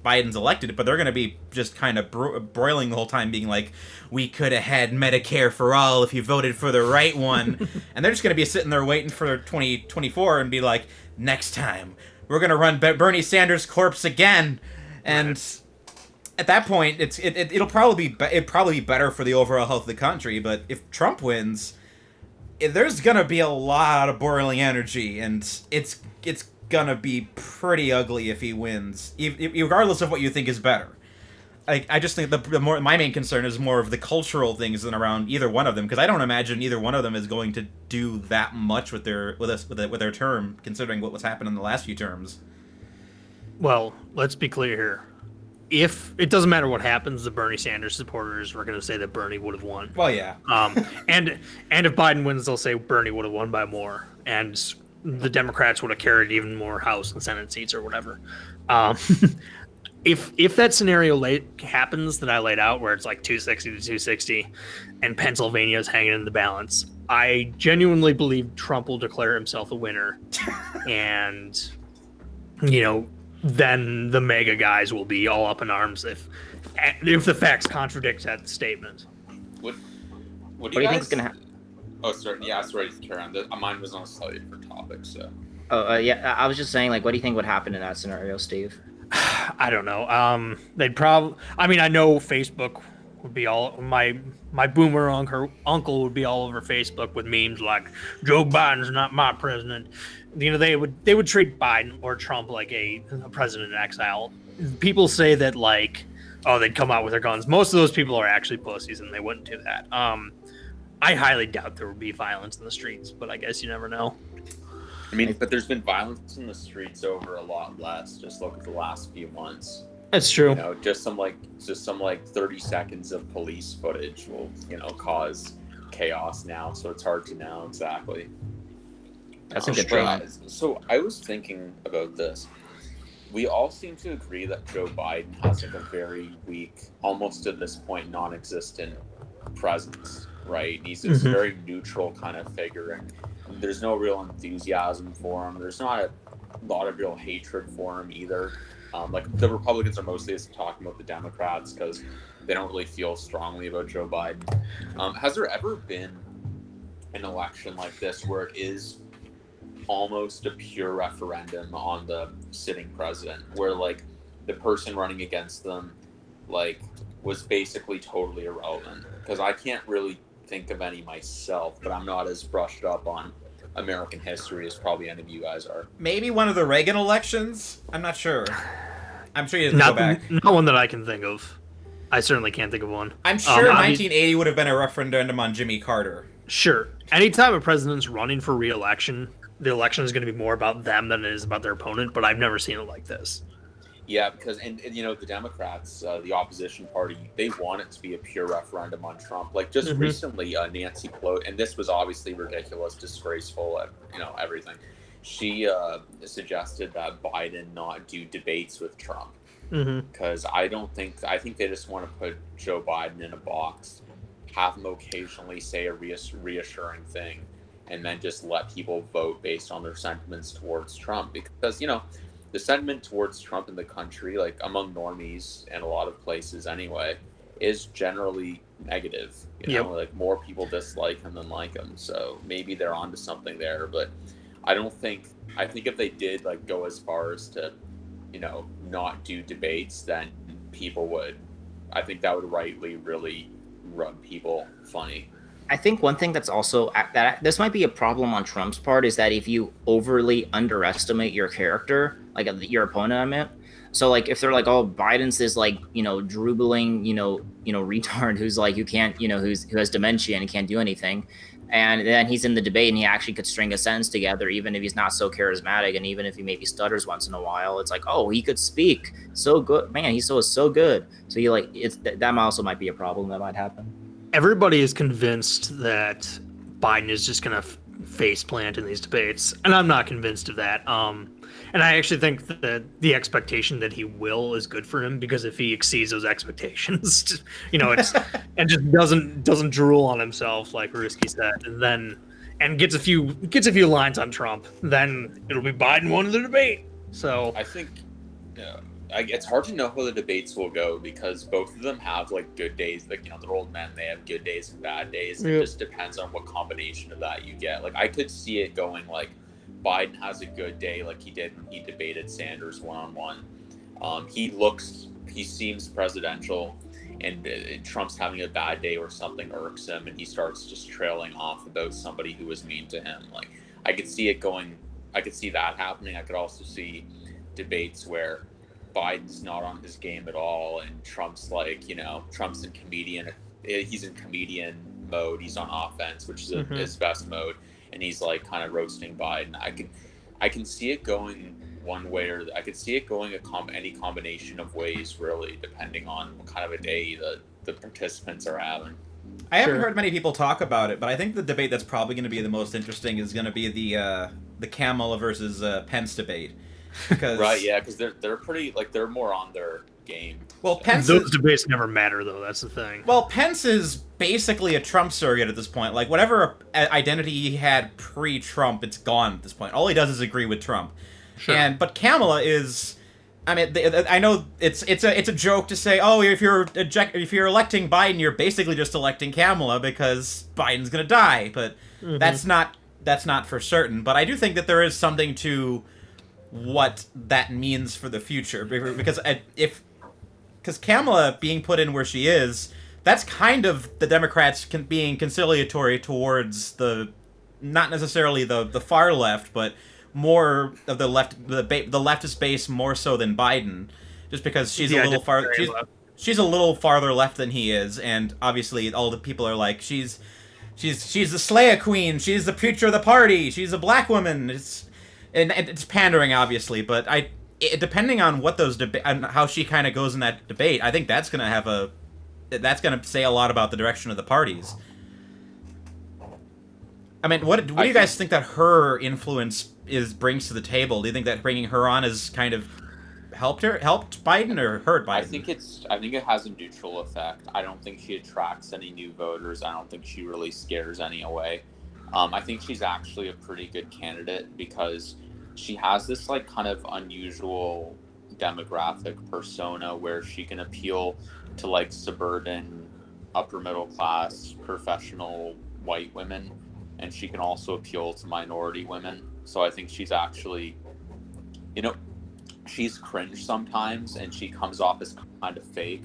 Biden's elected, but they're going to be just kind of broiling the whole time, being like, we could have had Medicare for all if you voted for the right one. And they're just going to be sitting there waiting for 2024 and be like, next time we're going to run Bernie Sanders' corpse again. And at that point, it'll probably be better for the overall health of the country. But if Trump wins, there's gonna be a lot of boiling energy, and it's gonna be pretty ugly if he wins, regardless of what you think is better. I just think my main concern is more of the cultural things than around either one of them, because I don't imagine either one of them is going to do that much with their term, considering what was happening in the last few terms. Well, let's be clear here. If it doesn't matter what happens, the Bernie Sanders supporters were going to say that Bernie would have won. Well, yeah. And if Biden wins, they'll say Bernie would have won by more, and the Democrats would have carried even more House and Senate seats or whatever. If that scenario happens that I laid out, where it's like 260 to 260, and Pennsylvania is hanging in the balance, I genuinely believe Trump will declare himself a winner, and then the mega guys will be all up in arms if the facts contradict that statement. What do you think is going to happen? Oh, sorry. Yeah, sorry to carry on. Mine was on a slightly different topic, so. Yeah, I was just saying, like, what do you think would happen in that scenario, Steve? I don't know. They'd probably. I mean, I know Facebook would be all my boomer uncle would be all over Facebook with memes like Joe Biden's not my president. They would treat Biden or Trump like a president in exile. People say that, like, oh, they'd come out with their guns. Most of those people are actually pussies, and they wouldn't do that. I highly doubt there would be violence in the streets, but I guess you never know. I mean, but there's been violence in the streets over a lot less. Just look at the last few months. That's true. Just some 30 seconds of police footage will, cause chaos now. So it's hard to know exactly. That's a good point. So I was thinking about this. We all seem to agree that Joe Biden has like a very weak, almost to this point, non-existent presence, right? He's this very neutral kind of figure, and there's no real enthusiasm for him. There's not a lot of real hatred for him either. Like, the Republicans are mostly just talking about the Democrats because they don't really feel strongly about Joe Biden. Has there ever been an election like this where it is almost a pure referendum on the sitting president, where like the person running against them like was basically totally irrelevant? Because I can't really think of any myself, but I'm not as brushed up on American history as probably any of you guys are. Maybe one of the Reagan elections? I'm not sure. I'm sure you have to go back. Not one that I can think of. I certainly can't think of one. I'm sure 1980 would have been a referendum on Jimmy Carter. Sure. Anytime a president's running for re-election, the election is going to be more about them than it is about their opponent, but I've never seen it like this. Yeah, because, and the Democrats, the opposition party, they want it to be a pure referendum on Trump. Like, just recently, Nancy Pelosi, and this was obviously ridiculous, disgraceful, everything. She suggested that Biden not do debates with Trump. Because I think they just want to put Joe Biden in a box, have him occasionally say a reassuring thing, and then just let people vote based on their sentiments towards Trump. Because, the sentiment towards Trump in the country, like among normies and a lot of places anyway, is generally negative. Like more people dislike him than like him. So maybe they're onto something there. But I think if they did like go as far as to, not do debates, then people would, I think that would rightly really rub people funny. I think one thing that's also that this might be a problem on Trump's part is that if you overly underestimate your character, like your opponent, I meant. So like if they're like, oh, Biden's this like drooling retard who's like who can't who has dementia and can't do anything, and then he's in the debate and he actually could string a sentence together even if he's not so charismatic and even if he maybe stutters once in a while, it's like, oh, he could speak so good, man, he's so good. So you like that also might be a problem that might happen. Everybody is convinced that Biden is just going to face plant in these debates, and I'm not convinced of that. And I actually think that the expectation that he will is good for him, because if he exceeds those expectations, it's and just doesn't drool on himself like Russki said, and gets a few lines on Trump, then it'll be Biden won the debate. So I think. It's hard to know how the debates will go because both of them have like good days. Like, they're old men, they have good days and bad days. It just depends on what combination of that you get. Like, I could see it going like Biden has a good day, like he did when he debated Sanders one-on-one. He seems presidential, and Trump's having a bad day or something irks him, and he starts just trailing off about somebody who was mean to him. Like, I could see that happening. I could also see debates where Biden's not on his game at all, and Trump's like, Trump's he's in comedian mode. He's on offense, which is his best mode, and he's like kind of roasting Biden. I can see it going one way, or I could see it going any combination of ways, really, depending on what kind of a day the participants are having. I haven't heard many people talk about it, but I think the debate that's probably going to be the most interesting is going to be the Kamala versus Pence debate. Right, yeah, because they're pretty, like, they're more on their game. Well, those debates never matter, though. That's the thing. Well, Pence is basically a Trump surrogate at this point. Like, whatever identity he had pre-Trump, it's gone at this point. All he does is agree with Trump. Sure. But Kamala is, I mean, I know it's a joke to say, oh, if you're electing Biden, you're basically just electing Kamala because Biden's gonna die. But that's not for certain. But I do think that there is something to what that means for the future, because Kamala being put in where she is, that's kind of the Democrats being conciliatory towards not necessarily the far left, but more of the left, the leftist base more so than Biden, just because she's a little far. She's a little farther left than he is, and obviously all the people are like, she's the Slayer Queen, she's the future of the party, she's a black woman. And it's pandering, obviously, but depending on what on how she kind of goes in that debate, I think that's gonna say a lot about the direction of the parties. I mean, what do you guys think that her influence brings to the table? Do you think that bringing her on has kind of helped Biden or hurt Biden? I think it has a neutral effect. I don't think she attracts any new voters. I don't think she really scares any away. I think she's actually a pretty good candidate because she has this like kind of unusual demographic persona where she can appeal to like suburban, upper middle class, professional white women, and she can also appeal to minority women. So I think she's actually, she's cringe sometimes and she comes off as kind of fake,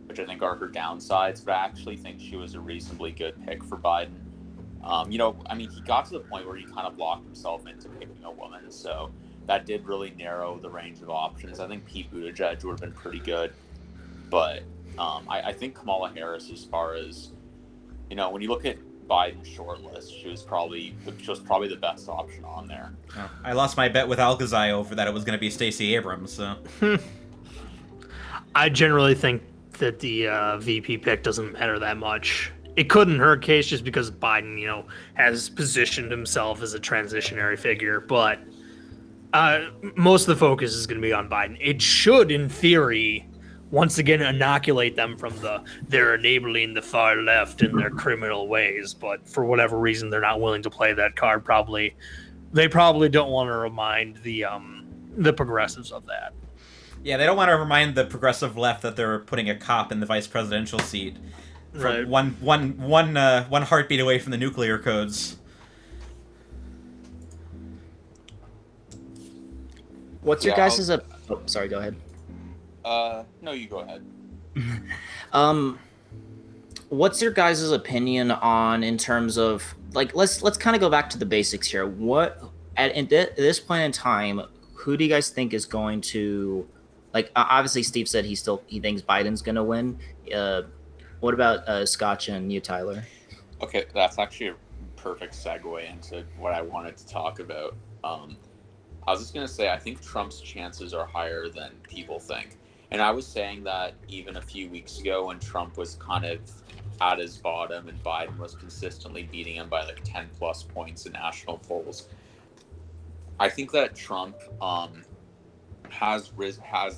which I think are her downsides, but I actually think she was a reasonably good pick for Biden. He got to the point where he kind of locked himself into picking a woman, so that did really narrow the range of options. I think Pete Buttigieg would have been pretty good, but I think Kamala Harris, as far as, when you look at Biden's shortlist, she was probably the best option on there. Oh, I lost my bet with Algazai over that it was going to be Stacey Abrams, so. I generally think that the VP pick doesn't matter that much. It could in her case just because Biden, has positioned himself as a transitionary figure, but most of the focus is going to be on Biden. It should, in theory, once again inoculate them from they're enabling the far left in their criminal ways, but for whatever reason they're not willing to play that card. They probably don't want to remind the progressives of that. Yeah, they don't want to remind the progressive left that they're putting a cop in the vice presidential seat. Right. One heartbeat away from the nuclear codes. What's your guys' Oh, sorry, go ahead. No, you go ahead. what's your guys' opinion on in terms of like let's kind of go back to the basics here. What at this point in time, who do you guys think is going to like? Obviously, Steve said he thinks Biden's going to win. What about Scotch and you, Tyler? Okay, that's actually a perfect segue into what I wanted to talk about. I was just going to say, I think Trump's chances are higher than people think. And I was saying that even a few weeks ago when Trump was kind of at his bottom and Biden was consistently beating him by like 10 plus points in national polls. I think that Trump has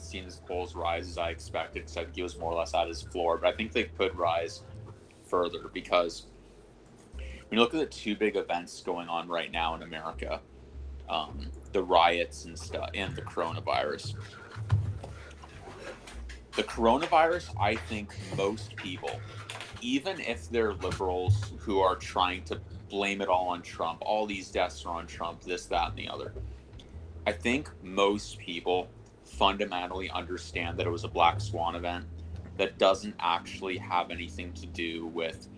seen his polls rise as I expected. So he was more or less at his floor, but I think they could rise further because when you look at the two big events going on right now in America, the riots and stuff and the coronavirus. The coronavirus, I think most people, even if they're liberals who are trying to blame it all on Trump, all these deaths are on Trump, this, that, and the other. I think most people fundamentally understand that it was a black swan event that doesn't actually have anything to do with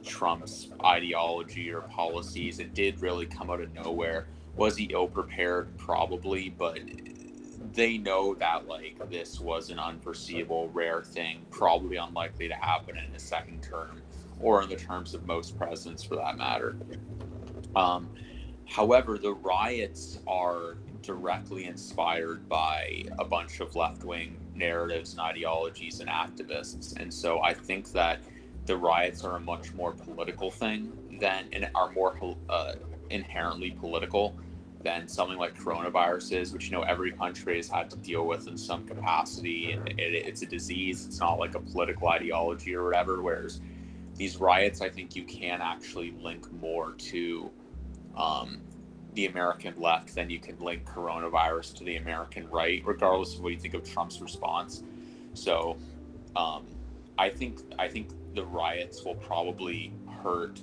Trump's ideology or policies. It did really come out of nowhere. Was he ill-prepared? Probably, but they know that like this was an unforeseeable, rare thing, probably unlikely to happen in his second term, or in the terms of most presidents for that matter. However, the riots are directly inspired by a bunch of left-wing narratives and ideologies and activists, and so I think that the riots are a much more political thing and are more inherently political than something like coronavirus is, which every country has had to deal with in some capacity, and it's a disease. It's not like a political ideology or whatever. Whereas these riots, I think you can actually link more to the American left than you can link coronavirus to the American right, regardless of what you think of Trump's response. So I think the riots will probably hurt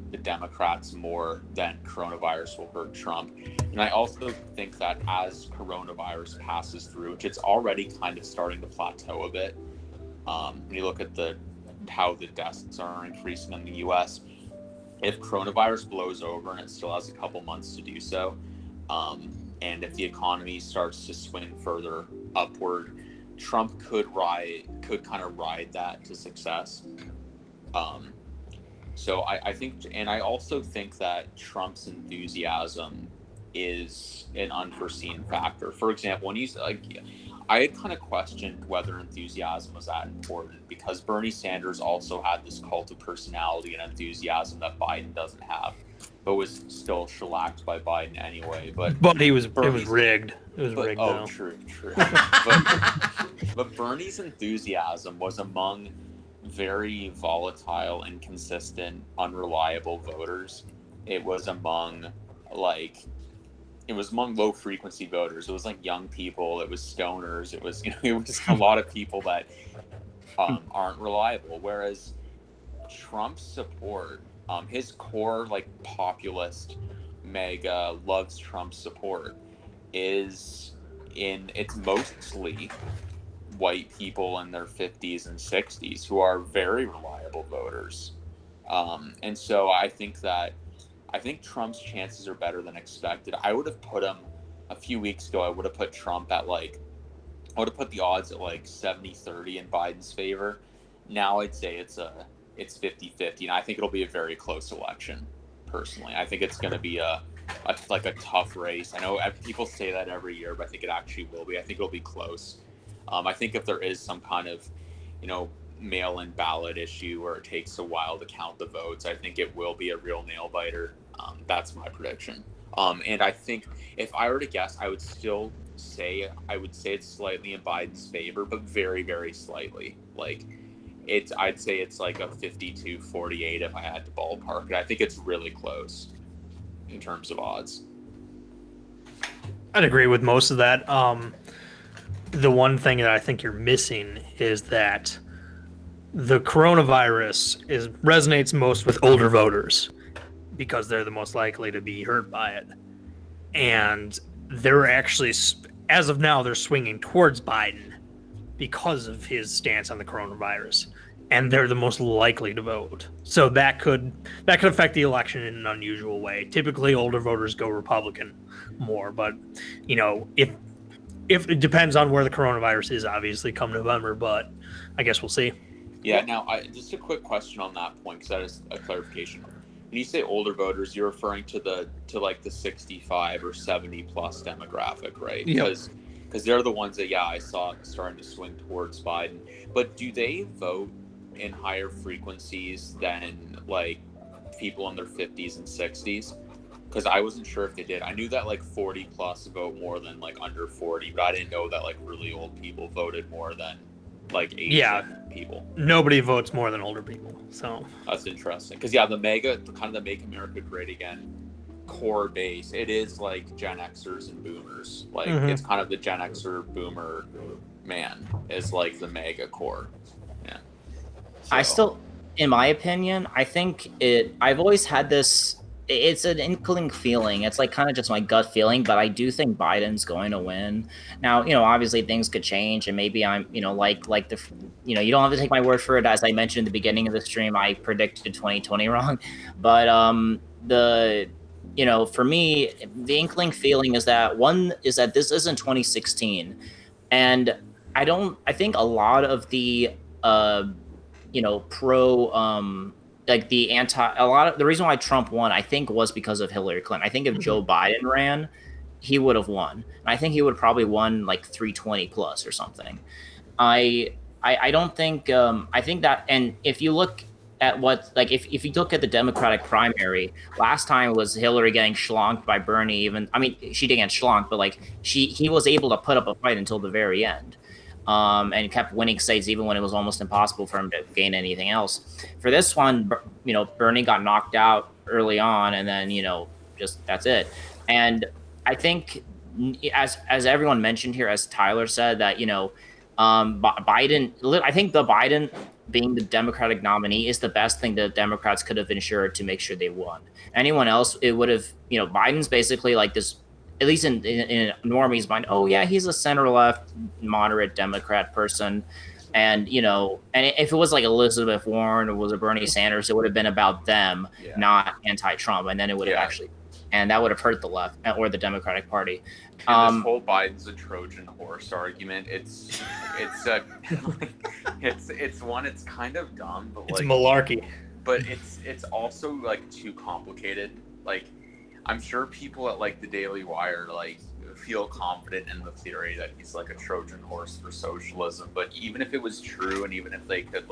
the Democrats more than coronavirus will hurt Trump. And I also think that as coronavirus passes through, which it's already kind of starting to plateau a bit, when you look at how the deaths are increasing in the US, if coronavirus blows over and it still has a couple months to do so, and if the economy starts to swing further upward, Trump could kind of ride that to success. So I think, and I also think that Trump's enthusiasm is an unforeseen factor. For example, when he's like, I had kind of questioned whether enthusiasm was that important because Bernie Sanders also had this cult of personality and enthusiasm that Biden doesn't have, but was still shellacked by Biden anyway. But it was rigged. It was rigged. Oh, true. but Bernie's enthusiasm was among very volatile, inconsistent, unreliable voters. It was among low frequency voters. It was like young people. It was stoners. It was it was a lot of people that aren't reliable. Whereas Trump's support, his core populist mega loves Trump's support it's mostly white people in their 50s and 60s who are very reliable voters. And so I think Trump's chances are better than expected. I would have put him a few weeks ago. I would have put Trump at I would have put the odds at 70-30 in Biden's favor. Now I'd say it's 50-50, and I think it'll be a very close election. Personally, I think it's going to be a tough race. I know people say that every year, but I think it actually will be. I think it'll be close. I think if there is some kind of, mail-in ballot issue where it takes a while to count the votes, I think it will be a real nail-biter. That's my prediction. And I think if I were to guess, I would say it's slightly in Biden's favor, but very, very slightly. I'd say it's a 52-48 if I had to ballpark it. I think it's really close in terms of odds. I'd agree with most of that. The one thing that I think you're missing is that the coronavirus resonates most with older voters because they're the most likely to be hurt by it. And they're actually, as of now, they're swinging towards Biden because of his stance on the coronavirus. and they're the most likely to vote. So that could affect the election in an unusual way. Typically, older voters go Republican more, but if it depends on where the coronavirus is, obviously, come November. But I guess we'll see. Yeah. Now, just a quick question on that point, because that is a clarification. When you say older voters, you're referring to the 65 or 70 plus demographic, right? Because they're the ones that I saw starting to swing towards Biden. But do they vote in higher frequencies than like people in their 50s and 60s? Because I wasn't sure if they did. I knew that like 40 plus vote more than like under 40, but I didn't know that like really old people voted more than like Asian people. Nobody votes more than older people, so that's interesting. Because the Make America Great Again core base, it is like Gen Xers and Boomers. Like it's kind of the Gen Xer Boomer is like the mega core. Yeah. So. I still, in my opinion, I think I've always had this. It's an inkling feeling. It's like kind of just my gut feeling, but I do think Biden's going to win. Now, obviously things could change, and maybe I'm, you don't have to take my word for it. As I mentioned at the beginning of the stream, I predicted 2020 wrong, but for me, the inkling feeling is that this isn't 2016, and I think a lot of the the reason why Trump won, I think, was because of Hillary Clinton. I think if Joe Biden ran, he would have won. And I think he would probably won like 320 plus or something. I don't think I think that, and if you look at if you look at the Democratic primary, last time was Hillary getting schlonked by Bernie. She didn't get schlonked, but he was able to put up a fight until the very end. And kept winning states even when it was almost impossible for him to gain anything else. For this one, Bernie got knocked out early on, and then just that's it. And I think, as everyone mentioned here, as Tyler said, that Biden. I think the Biden being the Democratic nominee is the best thing the Democrats could have ensured to make sure they won. Anyone else, it would have. Biden's basically like this. At least in Normie's mind, he's a center-left, moderate Democrat person. And, and if it was like Elizabeth Warren or was it Bernie Sanders, it would have been about them, not anti-Trump. And then it would have and that would have hurt the left or the Democratic Party. And this whole Biden's a Trojan horse argument, it's it's kind of dumb, but it's malarkey. But it's also like too complicated. Like, I'm sure people at the Daily Wire feel confident in the theory that he's like a Trojan horse for socialism. But even if it was true, and even if they could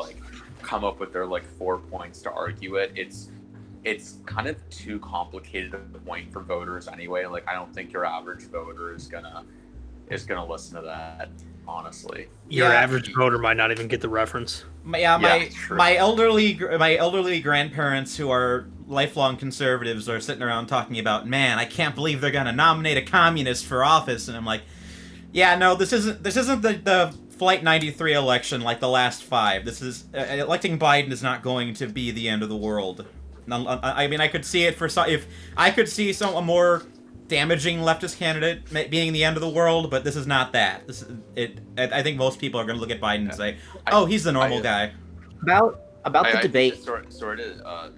come up with their 4 points to argue it, it's kind of too complicated a point for voters anyway. I don't think your average voter is gonna listen to that. Honestly, your average voter might not even get the reference. My elderly grandparents who are lifelong conservatives are sitting around talking about, man, I can't believe they're gonna nominate a communist for office, and I'm like, no, this isn't the Flight 93 election like the last 5. This is electing Biden is not going to be the end of the world. I could see it if I could see a more damaging leftist candidate being the end of the world, but this is not that. I think most people are going to look at Biden and say, he's the normal guy. About the debate. Sorry to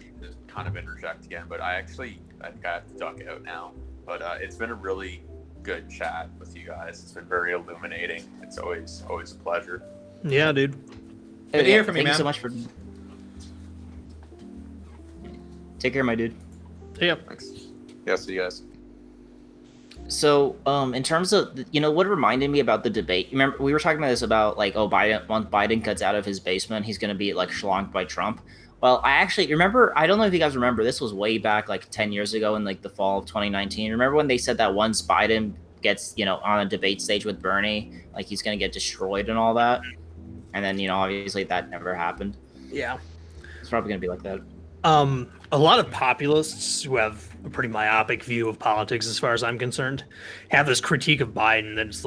kind of interject again, but I think I have to duck out now. But it's been a really good chat with you guys. It's been very illuminating. It's always a pleasure. Yeah, dude. Good to hear from you, Thank man. you so much for. Take care, my dude. Yeah. Thanks. Yeah, see you guys. So, in terms of, what reminded me about the debate, remember, we were talking about this about, Biden, once Biden gets out of his basement, he's going to be, schlonked by Trump. Well, I actually remember, I don't know if you guys remember, this was way back, 10 years ago in, the fall of 2019. Remember when they said that once Biden gets, on a debate stage with Bernie, he's going to get destroyed and all that? And then, obviously that never happened. Yeah. It's probably going to be like that. A lot of populists who have a pretty myopic view of politics, as far as I'm concerned, have this critique of Biden that's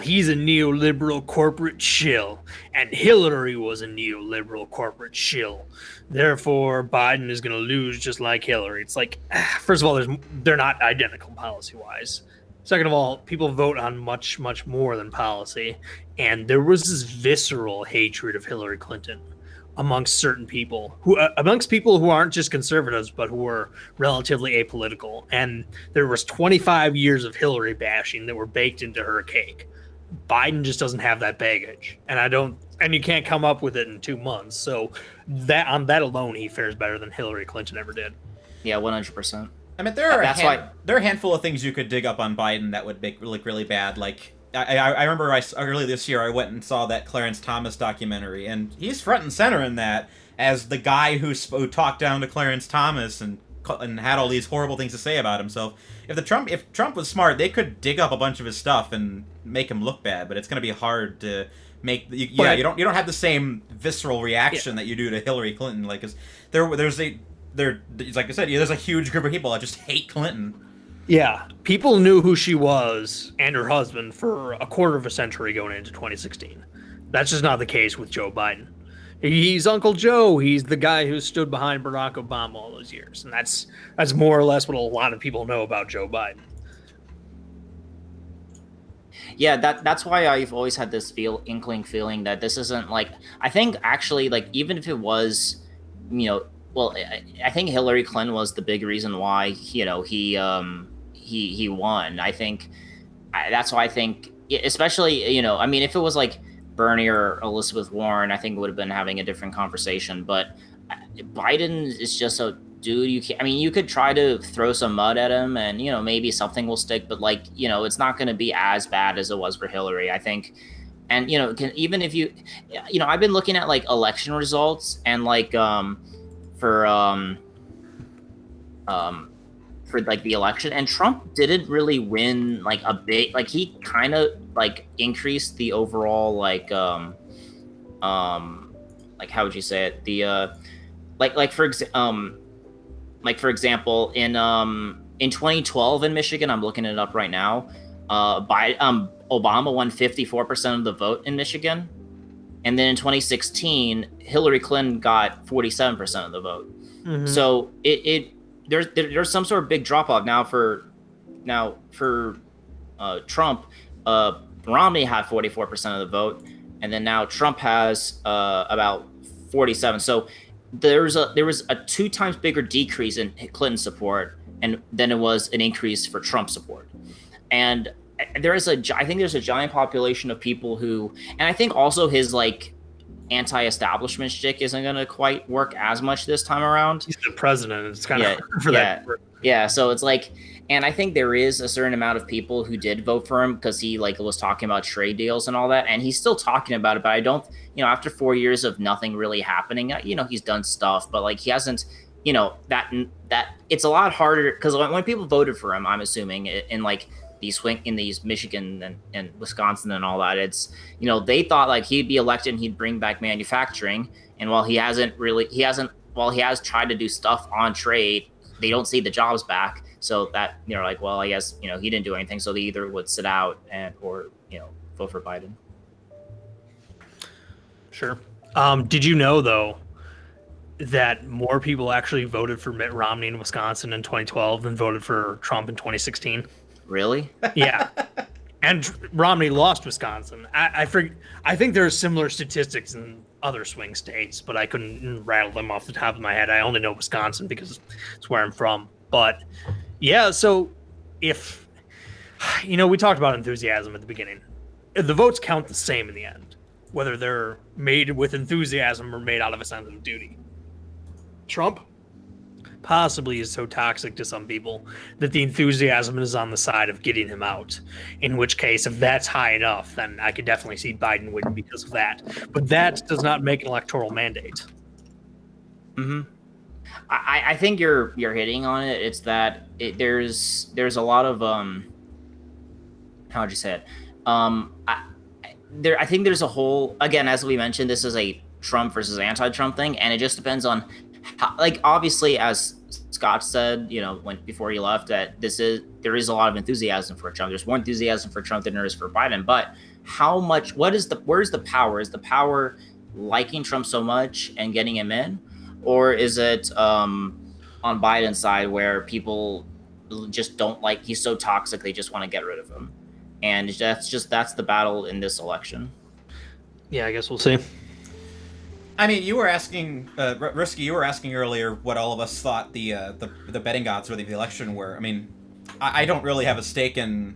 he's a neoliberal corporate shill, and Hillary was a neoliberal corporate shill. Therefore, Biden is going to lose just like Hillary. It's first of all, they're not identical policy-wise. Second of all, people vote on much, much more than policy, and there was this visceral hatred of Hillary Clinton amongst certain people amongst people who aren't just conservatives, but who are relatively apolitical. And there was 25 years of Hillary bashing that were baked into her cake. Biden just doesn't have that baggage, and you can't come up with it in 2 months. So that on that alone, he fares better than Hillary Clinton ever did. Yeah, 100%. I mean, there are a handful of things you could dig up on Biden that would make look really bad. Like, I remember early this year I went and saw that Clarence Thomas documentary, and he's front and center in that as the guy who talked down to Clarence Thomas and had all these horrible things to say about himself. If Trump was smart, they could dig up a bunch of his stuff and make him look bad. But it's going to be hard to make. You don't have the same visceral reaction that you do to Hillary Clinton. Like, 'cause there's like I said, there's a huge group of people that just hate Clinton. Yeah, people knew who she was and her husband for a quarter of a century going into 2016. That's just not the case with Joe Biden. He's Uncle Joe. He's the guy who stood behind Barack Obama all those years, and that's more or less what a lot of people know about Joe Biden. Yeah, that's why I've always had this inkling feeling that this isn't like. I think actually, like, even if it was, well, I think Hillary Clinton was the big reason why he won. I think that's why I think, especially, I mean, if it was like Bernie or Elizabeth Warren, I think we would have been having a different conversation. But Biden is just a dude. You could try to throw some mud at him, and maybe something will stick. But it's not going to be as bad as it was for Hillary, I think. And even if I've been looking at like election results and like for like the election, and Trump didn't really win like a big, like he kind of like increased the overall like how would you say it, the for example in 2012 in Michigan, I'm looking it up right now, Obama won 54% of the vote in Michigan, and then in 2016 Hillary Clinton got 47% of the vote. Mm-hmm. So there's some sort of big drop off now for Trump. Romney had 44% of the vote, and then now Trump has about 47. So there was a 2 times bigger decrease in Clinton support, and then it was an increase for Trump support. And I think there's a giant population of people who, and I think also his like anti-establishment shtick isn't going to quite work as much this time around. He's the president. It's kind of hard for that. Yeah. So it's like, and I think there is a certain amount of people who did vote for him because he like was talking about trade deals and all that, and he's still talking about it. But I don't, after 4 years of nothing really happening, he's done stuff, but like he hasn't, that it's a lot harder because when people voted for him, I'm assuming in like these Michigan and Wisconsin and all that, it's they thought like he'd be elected and he'd bring back manufacturing, and while he has tried to do stuff on trade, they don't see the jobs back. So that like, well, I guess he didn't do anything, so they either would sit out or vote for Biden. Sure. Did you know though that more people actually voted for Mitt Romney in Wisconsin in 2012 than voted for Trump in 2016? Really? Yeah. And Romney lost Wisconsin. I think there are similar statistics in other swing states, but I couldn't rattle them off the top of my head. I only know Wisconsin because it's where I'm from. But yeah, so if we talked about enthusiasm at the beginning. The votes count the same in the end, whether they're made with enthusiasm or made out of a sense of duty. Trump possibly is so toxic to some people that the enthusiasm is on the side of getting him out. In which case, if that's high enough, then I could definitely see Biden win because of that. But that does not make an electoral mandate. Mm-hmm. I think you're hitting on it. It's that there's a lot of how would you say it? I think there's a whole, again, as we mentioned, this is a Trump versus anti-Trump thing, and it just depends on how, like, obviously, as Scott said, before he left, that there is a lot of enthusiasm for Trump. There's more enthusiasm for Trump than there is for Biden. But how much? Where's the power? Is the power liking Trump so much and getting him in, or is it on Biden's side where people just don't like? He's so toxic, they just want to get rid of him, and that's the battle in this election. Yeah, I guess we'll see. I mean, you were asking, Russki, you were asking earlier what all of us thought the betting odds for the election were. I mean, I don't really have a stake in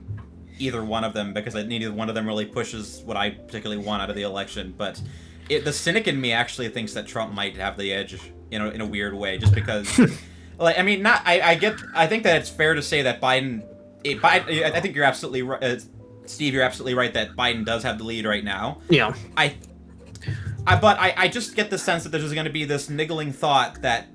either one of them because neither one of them really pushes what I particularly want out of the election. But the cynic in me actually thinks that Trump might have the edge, in a weird way, just because. Like, I mean, I think that it's fair to say that Biden. I think you're absolutely right, Steve. You're absolutely right that Biden does have the lead right now. Yeah. But I just get the sense that there's going to be this niggling thought that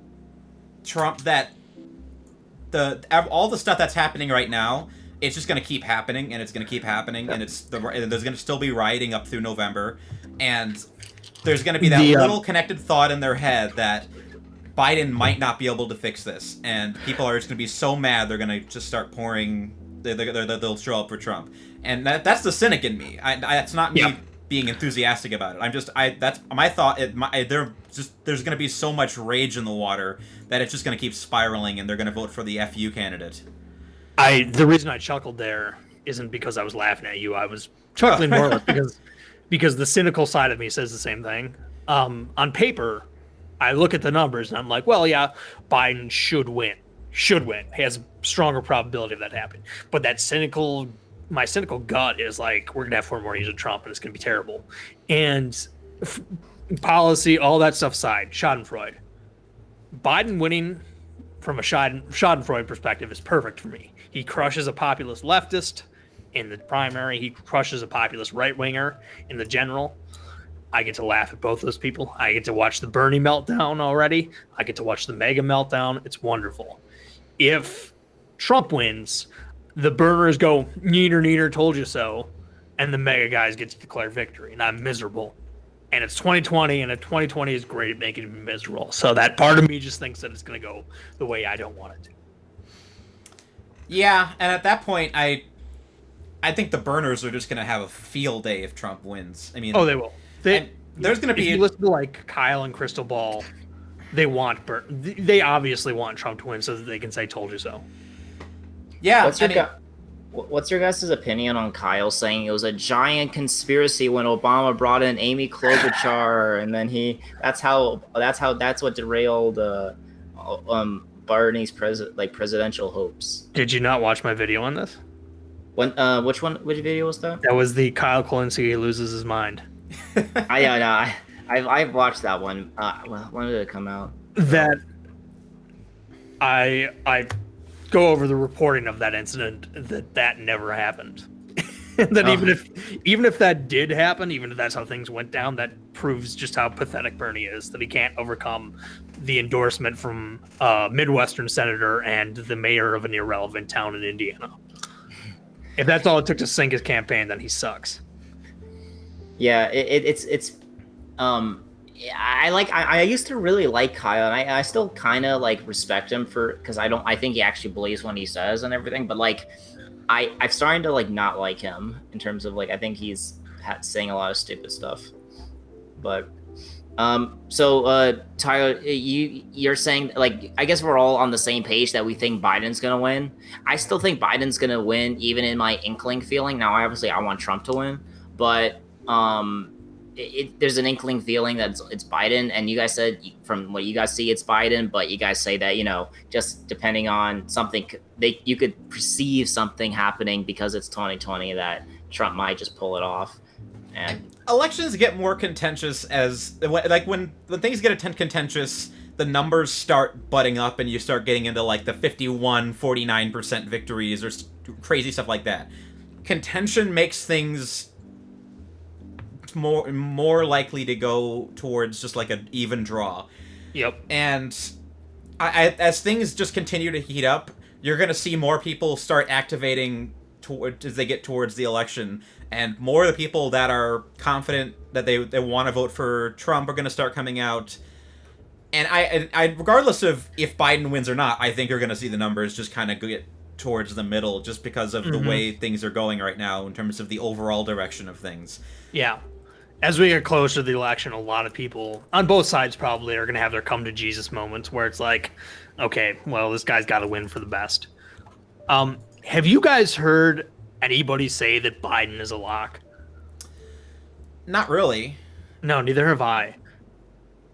all the stuff that's happening right now, it's just going to keep happening, and it's going to keep happening, and there's going to still be rioting up through November, and there's going to be that little connected thought in their head that Biden might not be able to fix this, and people are just going to be so mad they're going to just start pouring. They'll show up for Trump, and that's the cynic in me. That's not me being enthusiastic about it. That's my thought. There's going to be so much rage in the water that it's just going to keep spiraling, and they're going to vote for the FU candidate. The reason I chuckled there isn't because I was laughing at you. I was chuckling more because the cynical side of me says the same thing. On paper, I look at the numbers and I'm like, well, yeah, Biden should win. He has a stronger probability of that happening. But my cynical gut is like, we're going to have 4 more years of Trump and it's going to be terrible. And policy, all that stuff aside, Schadenfreude. Biden winning from a Schadenfreude perspective is perfect for me. He crushes a populist leftist in the primary. He crushes a populist right-winger in the general. I get to laugh at both those people. I get to watch the Bernie meltdown already. I get to watch the MAGA meltdown. It's wonderful. If Trump wins, the burners go, neener, told you so, and the MAGA guys get to declare victory, and I'm miserable. And it's 2020, and 2020 is great at making me miserable. So that part of me just thinks that it's going to go the way I don't want it to. Yeah, and at that point, I think the burners are just going to have a field day if Trump wins. I mean, they will. There's going to be. If you listen to like Kyle and Crystal Ball, they obviously want Trump to win so that they can say "told you so." Yeah. What's your guys' opinion on Kyle saying it was a giant conspiracy when Obama brought in Amy Klobuchar, and then that's what derailed Bernie's presidential hopes? Did you not watch my video on this? Which video was that? That was the Kyle Kalinske loses his mind. I've watched that one. When did it come out? That I go over the reporting of that incident that never happened. And then even if that did happen, even if that's how things went down, that proves just how pathetic Bernie is, that he can't overcome the endorsement from a Midwestern senator and the mayor of an irrelevant town in Indiana. If that's all it took to sink his campaign, then he sucks. Yeah, I used to really like Kyle, and I still kind of respect him because I think he actually believes what he says and everything. But I'm starting to not like him in terms of I think he's saying a lot of stupid stuff. But so Tyler, you're saying I guess we're all on the same page that we think Biden's gonna win. I still think Biden's gonna win, even in my inkling feeling. Now, obviously, I want Trump to win, but there's an inkling feeling that it's Biden, and you guys said from what you guys see it's Biden, but you guys say that just depending on something, you could perceive something happening because it's 2020 that Trump might just pull it off. And elections get more contentious as when things get contentious, the numbers start butting up and you start getting into the 51-49% victories or crazy stuff like that. Contention makes things more likely to go towards just an even draw. Yep. And as things just continue to heat up, you're going to see more people start activating as they get towards the election, and more of the people that are confident that they want to vote for Trump are going to start coming out. And I regardless of if Biden wins or not, I think you're going to see the numbers just kind of get towards the middle just because of the way things are going right now in terms of the overall direction of things. Yeah. As we get closer to the election, a lot of people on both sides probably are going to have their come to Jesus moments where it's okay, well, this guy's got to win for the best. Have you guys heard anybody say that Biden is a lock? Not really. No, neither have I.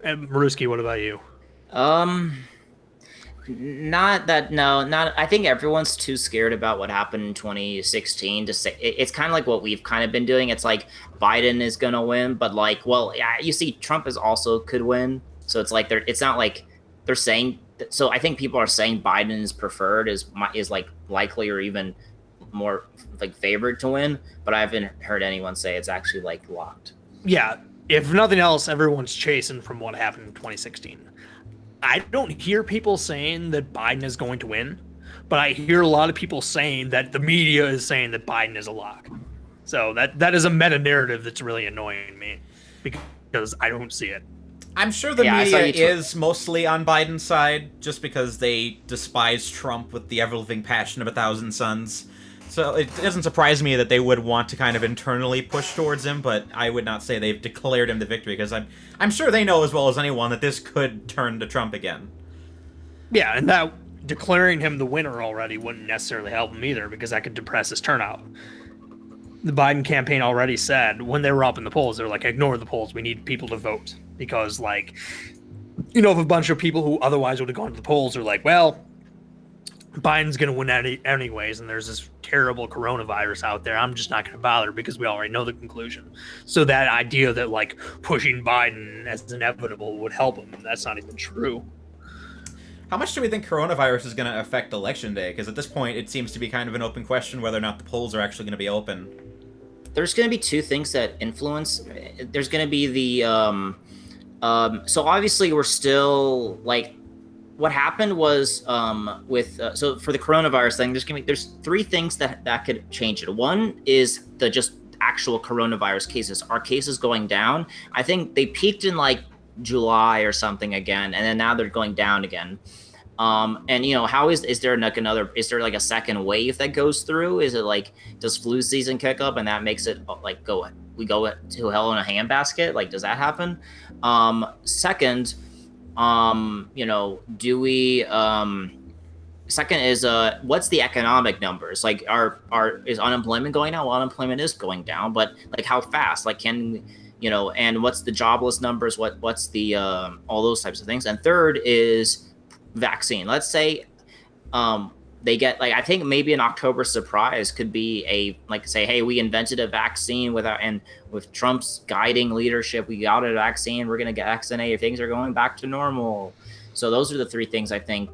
And Russki, what about you? Not that. No, not. I think everyone's too scared about what happened in 2016 to say. It's kind of like what we've kind of been doing. It's like Biden is gonna win, but like, well, yeah, you see, Trump is also could win. So it's like they're. It's not like they're saying. So I think people are saying Biden is preferred, is like likely or even more like favored to win. But I haven't heard anyone say it's actually like locked. Yeah, if nothing else, everyone's chasing from what happened in 2016. I don't hear people saying that Biden is going to win, but I hear a lot of people saying that the media is saying that Biden is a lock. So that is a meta narrative that's really annoying me because I don't see it. I'm sure the media is mostly on Biden's side just because they despise Trump with the ever-living passion of 1,000 suns. So it doesn't surprise me that they would want to kind of internally push towards him, but I would not say they've declared him the victory, because I'm sure they know as well as anyone that this could turn to Trump again. Yeah, and that declaring him the winner already wouldn't necessarily help him either, because that could depress his turnout. The Biden campaign already said, when they were up in the polls, they were like, ignore the polls, we need people to vote. Because, like, you know, if a bunch of people who otherwise would have gone to the polls are like, well, Biden's going to win anyways, and there's this terrible coronavirus out there, I'm just not going to bother because we already know the conclusion. So that idea that, like, pushing Biden as inevitable would help him, that's not even true. How much do we think coronavirus is going to affect Election Day? Because at this point, it seems to be kind of an open question whether or not the polls are actually going to be open. There's going to be two things that influence. There's going to be the... so obviously we're still, like... What happened was so for the coronavirus thing, there's three things that could change it. One is the just actual coronavirus cases. Are cases going down? I think they peaked in like July or something again, and then now they're going down again. And you know, how is there like a second wave that goes through? Is it like, does flu season kick up and that makes it like we go to hell in a handbasket? Like, does that happen? Second, you know, do we second is what's the economic numbers? Like, is unemployment going down? Well, unemployment is going down, but like how fast? Like, can, you know, and what's the jobless numbers? What's the all those types of things? And third is vaccine. Let's say they get, like, I think maybe an October surprise could be say, hey, we invented a vaccine with Trump's guiding leadership, we got a vaccine, we're going to get vaccinated, things are going back to normal. So those are the three things I think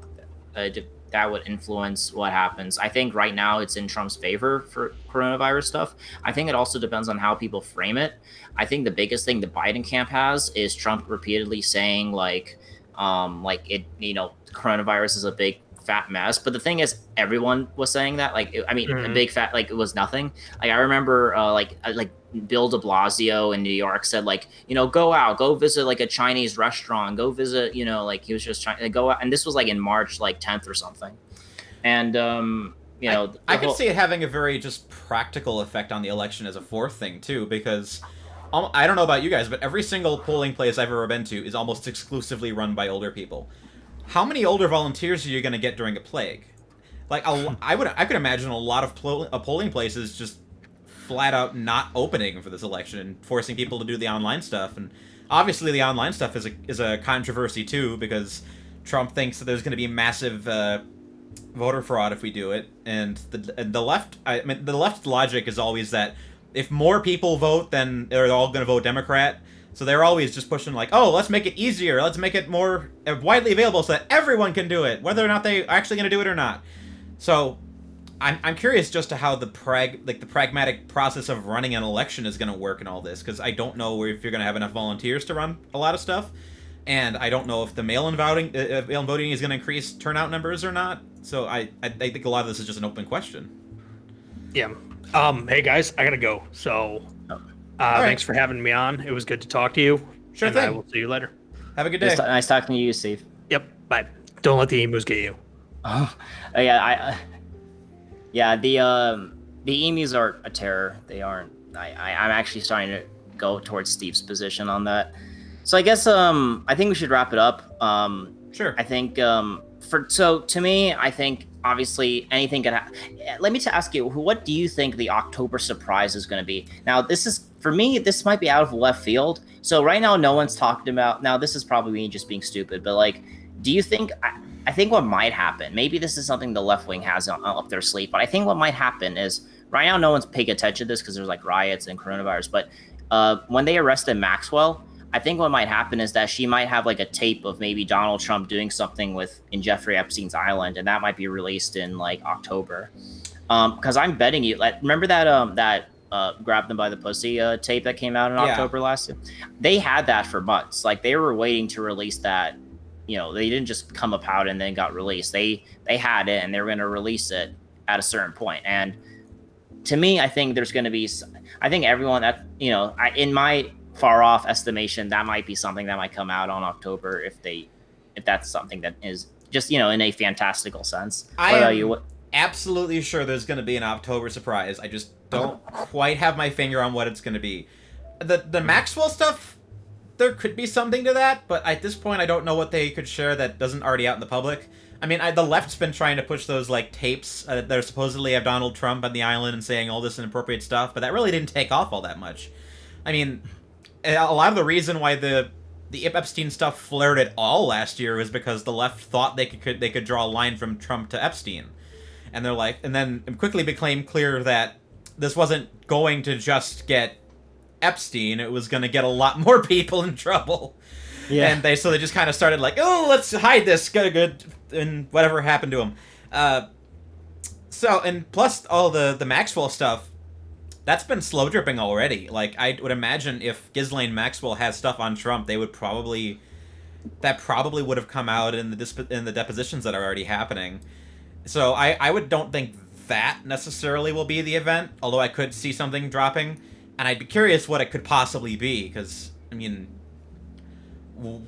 that would influence what happens. I think right now it's in Trump's favor for coronavirus stuff. I think it also depends on how people frame it. I think the biggest thing the Biden camp has is Trump repeatedly saying like it, you know, coronavirus is a big fat mess. But the thing is, everyone was saying that, like, a big fat, like, it was nothing. Like, I remember like Bill de Blasio in New York said, like, you know, go visit like a Chinese restaurant, go visit, you know, like, he was just trying to go out. And this was like in March, like 10th or something. And you know, I could see it having a very just practical effect on the election as a fourth thing too, because I don't know about you guys, but every single polling place I've ever been to is almost exclusively run by older people. How many older volunteers are you going to get during a plague? Like, I could imagine a lot of polling places just flat out not opening for this election and forcing people to do the online stuff. And obviously, the online stuff is a controversy too, because Trump thinks that there's going to be massive voter fraud if we do it. And the left, the left's logic is always that if more people vote, then they're all going to vote Democrat. So they're always just pushing like, oh, let's make it easier. Let's make it more widely available so that everyone can do it, whether or not they are actually going to do it or not. So I'm curious just to how the pragmatic process of running an election is going to work in all this, because I don't know if you're going to have enough volunteers to run a lot of stuff. And I don't know if the mail-in voting is going to increase turnout numbers or not. So I think a lot of this is just an open question. Yeah. Hey, guys, I got to go. So... Thanks for having me on. It was good to talk to you. Sure thing. I will see you later. Have a good day. Nice talking to you, Steve. Yep. Bye. Don't let the emus get you. Yeah. The emus are a terror. They aren't. I'm actually starting to go towards Steve's position on that. So I guess I think we should wrap it up. Sure. I think to me, I think obviously anything could happen. Let me ask you, what do you think the October surprise is going to be? Now, this is for me, this might be out of left field. So right now, no one's talking about. Now, this is probably me just being stupid, but like, do you think? I think what might happen. Maybe this is something the left wing has up their sleeve, but I think what might happen is right now, no one's paying attention to this because there's like riots and coronavirus. But when they arrested Maxwell, I think what might happen is that she might have like a tape of maybe Donald Trump doing something in Jeffrey Epstein's island, and that might be released in like October. Because I'm betting you, like, remember that Grab Them by the Pussy tape that came out in October last year? They had that for months. Like, they were waiting to release that. You know, they didn't just come out and then got released. They had it, and they were going to release it at a certain point. And to me, I think there's going to be, I think everyone that, you know, in my far off estimation, that might be something that might come out on October if that's something that is just, you know, in a fantastical sense. What about you? Absolutely sure there's going to be an October surprise. I just don't quite have my finger on what it's going to be. The Maxwell stuff, there could be something to that, but at this point, I don't know what they could share that doesn't already out in the public. I mean, the left's been trying to push those, like, tapes that are supposedly have Donald Trump on the island and saying all this inappropriate stuff, but that really didn't take off all that much. I mean, a lot of the reason why the Epstein stuff flared at all last year was because the left thought they could draw a line from Trump to Epstein. And they're like, and then it quickly became clear that this wasn't going to just get Epstein, it was going to get a lot more people in trouble. Yeah. And they just kind of started like, oh, let's hide this, good, and whatever happened to him. And plus all the Maxwell stuff, that's been slow dripping already. Like, I would imagine if Ghislaine Maxwell has stuff on Trump, that probably would have come out in the depositions that are already happening. So I don't think that necessarily will be the event, although I could see something dropping, and I'd be curious what it could possibly be, because, I mean, do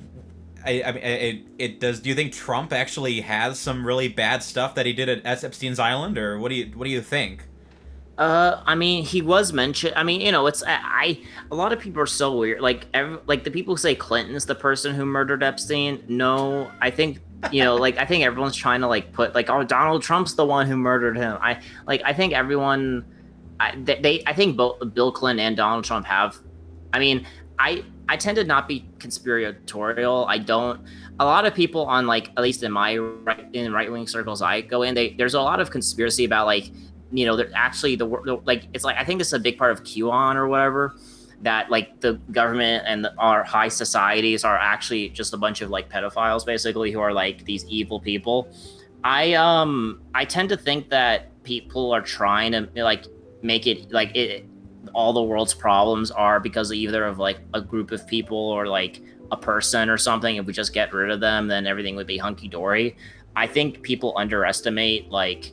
you think Trump actually has some really bad stuff that he did at Epstein's Island, or what do you think? I mean, he was mentioned. I mean, you know, a lot of people are so weird. Like the people who say Clinton's the person who murdered Epstein. No, I think, you know, like, I think everyone's trying to like put like, oh, Donald Trump's the one who murdered him. I think everyone, I think both Bill Clinton and Donald Trump have. I mean, I tend to not be conspiratorial. A lot of people on, like, at least in my right-wing circles I go in, there's a lot of conspiracy about, like, you know, they're actually it's like, I think this is a big part of QAnon or whatever, that like the government and our high societies are actually just a bunch of like pedophiles basically who are like these evil people. I tend to think that people are trying to like make it like all the world's problems are because either of like a group of people or like a person or something. If we just get rid of them, then everything would be hunky-dory. I think people underestimate the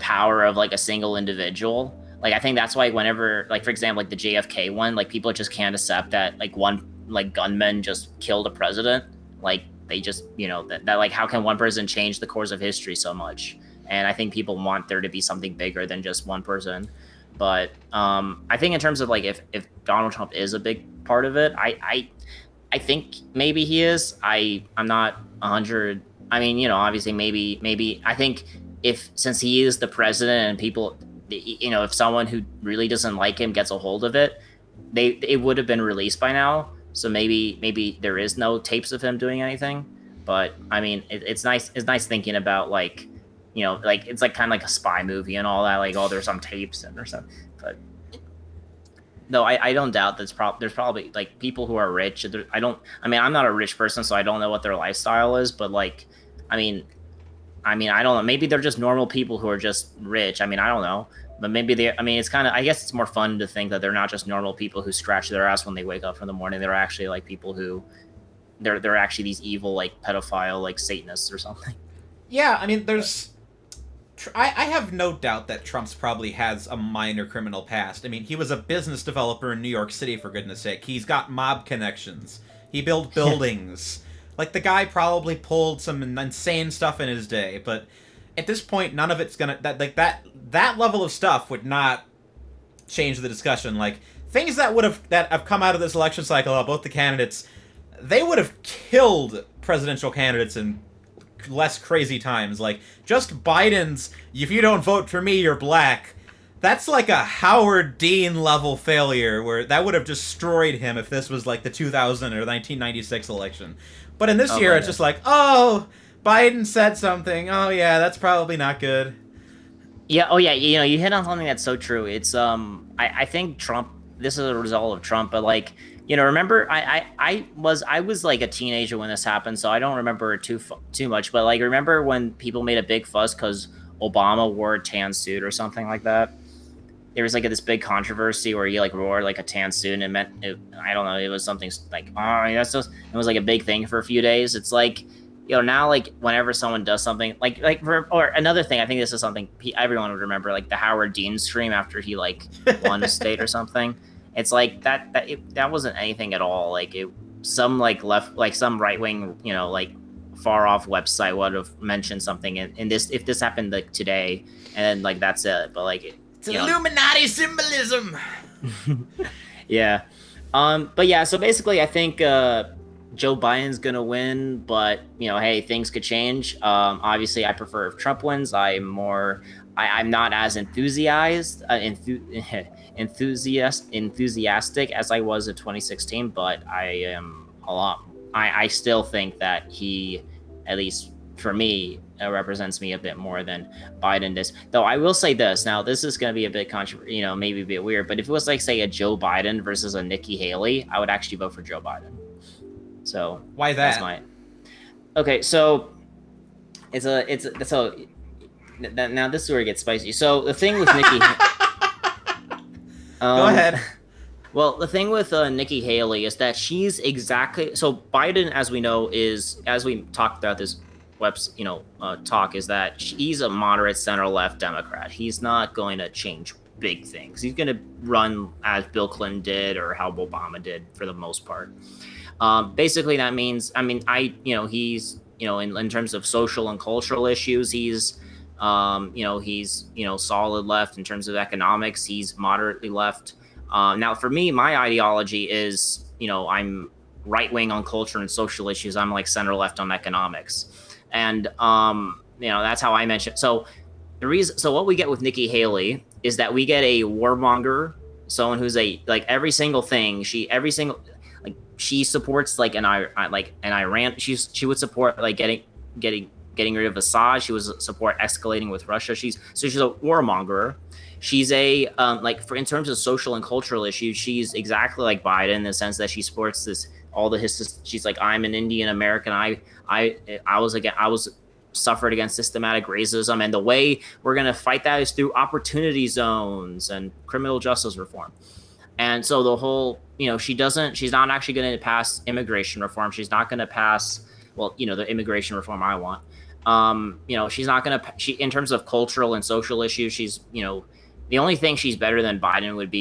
power of like a single individual. Like, I think that's why whenever, like, for example, like the JFK one, like, people just can't accept that like one like gunman just killed a president. Like, they just, you know, that like, how can one person change the course of history so much? And I think people want there to be something bigger than just one person. But I think in terms of like if Donald Trump is a big part of it, I think maybe he is. I'm not 100. I mean, you know, obviously maybe I think since he is the president and people, you know, if someone who really doesn't like him gets a hold of it, it would have been released by now. So maybe there is no tapes of him doing anything. But I mean, it's nice thinking about like, you know, like it's like kind of like a spy movie and all that. Like, oh, there's some tapes and or something. But no, I don't doubt there's probably like people who are rich. I'm not a rich person, so I don't know what their lifestyle is. But like, I mean, I don't know. Maybe they're just normal people who are just rich. I mean, I don't know. But maybe it's kind of, I guess it's more fun to think that they're not just normal people who scratch their ass when they wake up in the morning. They're actually like people who, they're actually these evil, like pedophile, like Satanists or something. Yeah, I mean, I have no doubt that Trump's probably has a minor criminal past. I mean, he was a business developer in New York City, for goodness sake. He's got mob connections. He built buildings. Like, the guy probably pulled some insane stuff in his day, but at this point, none of it's gonna... That level of stuff would not change the discussion. Like, things that have come out of this election cycle, both the candidates, they would have killed presidential candidates in less crazy times. Like, just Biden's, if you don't vote for me, you're black. That's like a Howard Dean level failure, where that would have destroyed him if this was like the 2000 or 1996 election. But in this year, it's just like, oh, Biden said something. Oh yeah, that's probably not good. Yeah. Oh yeah. You hit on something that's so true. It's I think Trump. This is a result of Trump, but like remember I was like a teenager when this happened, so I don't remember too much. But like, remember when people made a big fuss because Obama wore a tan suit or something like that? There was like this big controversy where he like wore like a tan suit and I don't know, it was something like, oh, that's just, it was like a big thing for a few days. It's like, now like whenever someone does something or another thing, I think this is something everyone would remember, like the Howard Dean scream after he like won a state or something. It's like that wasn't anything at all. Like some like left, like some right wing, like far off website would have mentioned something in this, if this happened like today, and then like that's it. But like it's Illuminati symbolism. Yeah. But yeah, so basically I think Joe Biden's gonna win, but hey, things could change. Obviously I prefer if Trump wins. I'm not as enthusiastic as I was in 2016, but I am a lot. I still think that he, at least for me, represents me a bit more than Biden does. Though I will say this, now this is going to be a bit controversial, maybe a bit weird, but if it was like, say, a Joe Biden versus a Nikki Haley, I would actually vote for Joe Biden. So why that? That's okay. So now this is where it gets spicy. So the thing with Nikki, go ahead. Well, the thing with Nikki Haley is that she's exactly, so Biden, as we know, as we talked about this talk, is that he's a moderate center-left Democrat. He's not going to change big things. He's going to run as Bill Clinton did or how Obama did for the most part. Basically, that means, he's, in terms of social and cultural issues, he's solid left. In terms of economics, he's moderately left. Now, for me, my ideology is, I'm right-wing on culture and social issues. I'm like center-left on economics. And, that's how I mentioned. So what we get with Nikki Haley is that we get a warmonger, someone who's every single thing, she supports like an Iran. She would support like getting rid of Assad. She would support escalating with Russia. She's a warmonger. She's a in terms of social and cultural issues, she's exactly like Biden in the sense that she supports she's like, I'm an Indian American. I was suffered against systematic racism, and the way we're gonna fight that is through opportunity zones and criminal justice reform. And so the whole, she's not actually going to pass immigration reform. She's not going to pass, the immigration reform I want. She's not going to, in terms of cultural and social issues, she's, the only thing she's better than Biden would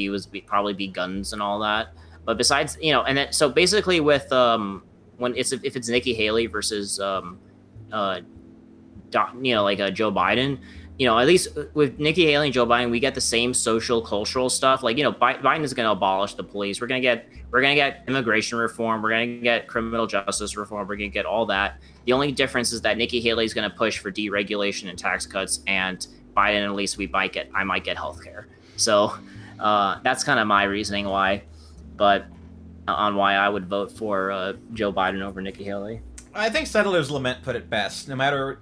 probably be guns and all that. But besides, and then, so basically with, if it's Nikki Haley versus, Joe Biden, at least with Nikki Haley and Joe Biden, we get the same social, cultural stuff. Like, Biden is going to abolish the police. We're going to get immigration reform. We're going to get criminal justice reform. We're going to get all that. The only difference is that Nikki Haley is going to push for deregulation and tax cuts, and Biden, at least I might get healthcare. So that's kind of my reasoning why I would vote for Joe Biden over Nikki Haley. I think Settler's Lament put it best. No matter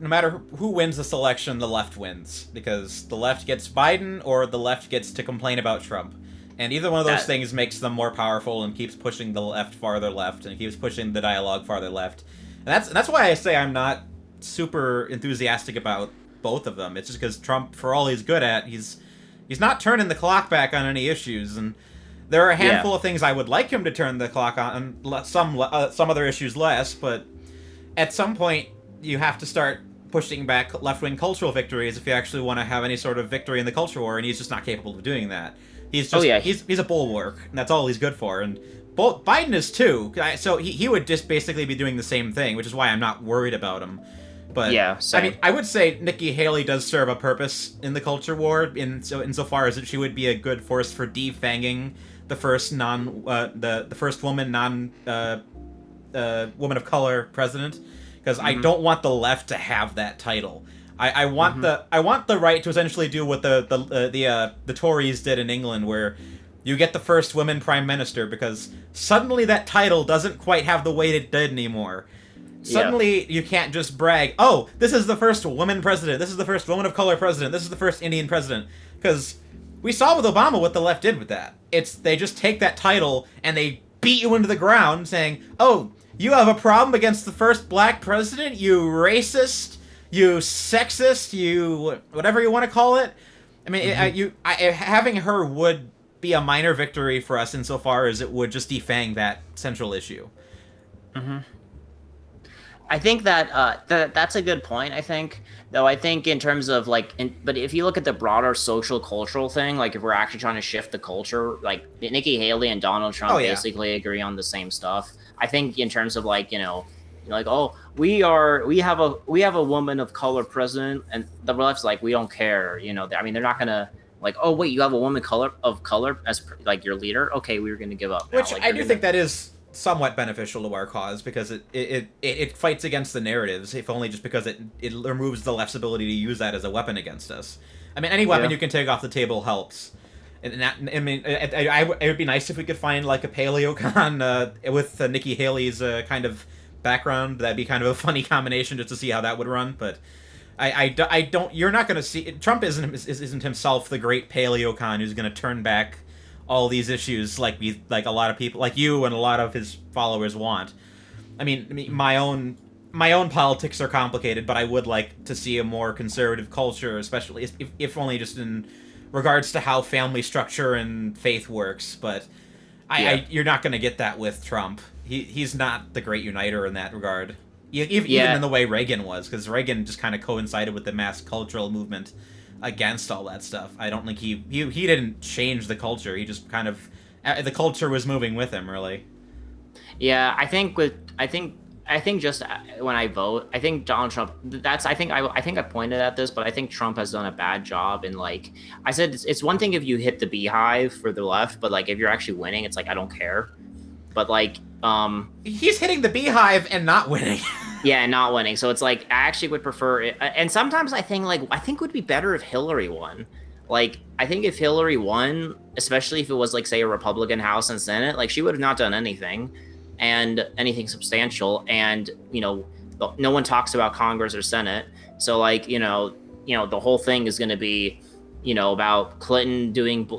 who wins this election, the left wins. Because the left gets Biden or the left gets to complain about Trump. And either one of those things makes them more powerful and keeps pushing the left farther left and keeps pushing the dialogue farther left. And that's why I say I'm not super enthusiastic about both of them. It's just because Trump, for all he's good at, he's not turning the clock back on any issues. And there are a handful of things I would like him to turn the clock on, and some other issues less, but at some point, you have to start pushing back left-wing cultural victories if you actually want to have any sort of victory in the culture war, and he's just not capable of doing that. He's just he's a bulwark, and that's all he's good for. And Biden is too. So he would just basically be doing the same thing, which is why I'm not worried about him. But same. I would say Nikki Haley does serve a purpose in the culture war, insofar as that she would be a good force for defanging the first woman woman of color president, because I don't want the left to have that title. I want the right to essentially do what the Tories did in England, where you get the first women prime minister, because suddenly that title doesn't quite have the weight it did anymore. Suddenly you can't just brag, oh, this is the first woman president, this is the first woman of color president, this is the first Indian president, because we saw with Obama what the left did with that. They just take that title and they beat you into the ground saying, oh, you have a problem against the first black president, you racist, you sexist, you whatever you want to call it. I mean, having her would be a minor victory for us insofar as it would just defang that central issue. I think that that's a good point. I think, though, I think in terms of but if you look at the broader social cultural thing, like if we're actually trying to shift the culture, like Nikki Haley and Donald Trump basically agree on the same stuff. I think in terms of oh, we have a woman of color president, and the left's like, we don't care. I mean, they're not gonna oh wait, you have a woman of color as your leader. Okay, we're gonna give up. Which I do think that is somewhat beneficial to our cause, because it fights against the narratives, if only just because it removes the left's ability to use that as a weapon against us. I mean, any weapon you can take off the table helps. And that, I mean, it would be nice if we could find a paleocon with Nikki Haley's kind of background. That'd be kind of a funny combination just to see how that would run. But I don't. You're not going to see. Trump isn't himself the great paleocon who's going to turn back all these issues like a lot of people, like you and a lot of his followers want. I mean, my own politics are complicated, but I would like to see a more conservative culture, especially if only just in regards to how family structure and faith works. But you're not going to get that with Trump. He's not the great uniter in that regard. Even in the way Reagan was, because Reagan just kind of coincided with the mass cultural movement against all that stuff. I don't think he didn't change the culture. He just kind of the culture was moving with him, really. Yeah, I think just when I vote, I think Donald Trump. I think I pointed at this, but I think Trump has done a bad job in I said it's one thing if you hit the beehive for the left, but if you're actually winning, it's I don't care. But he's hitting the beehive and not winning. Yeah, not winning. So it's I actually would prefer it. And sometimes I think it would be better if Hillary won. I think if Hillary won, especially if it was say a Republican House and Senate, she would have not done anything and substantial. And, no one talks about Congress or Senate. So the whole thing is going to be, about Clinton doing,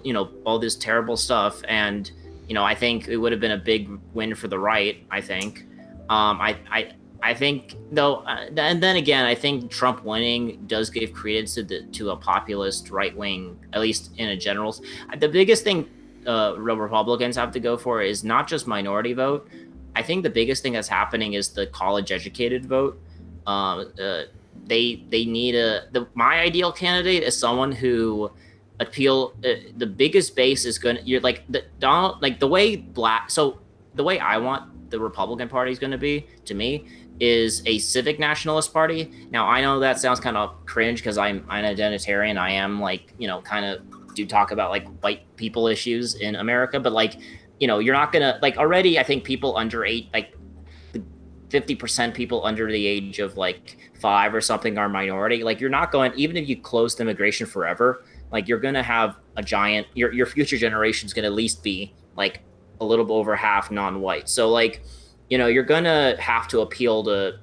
all this terrible stuff. And, I think it would have been a big win for the right, I think. I think, though, and then again, I think Trump winning does give credence to a populist right wing, at least in a general. The biggest thing Republicans have to go for is not just minority vote. I think the biggest thing that's happening is the college educated vote. They need my ideal candidate is someone who the biggest base is going to, the way I want the Republican Party is going to be, to me, is a civic nationalist party. Now, I know that sounds kind of cringe because I'm an identitarian. I am kind of do talk about white people issues in America, but you're not gonna already. I think people under 50% people under the age of 5 or something are minority. You're not going, even if you closed immigration forever, you're gonna have a giant. Your future generation is gonna at least be a little bit over half non-white. So you're gonna have to appeal to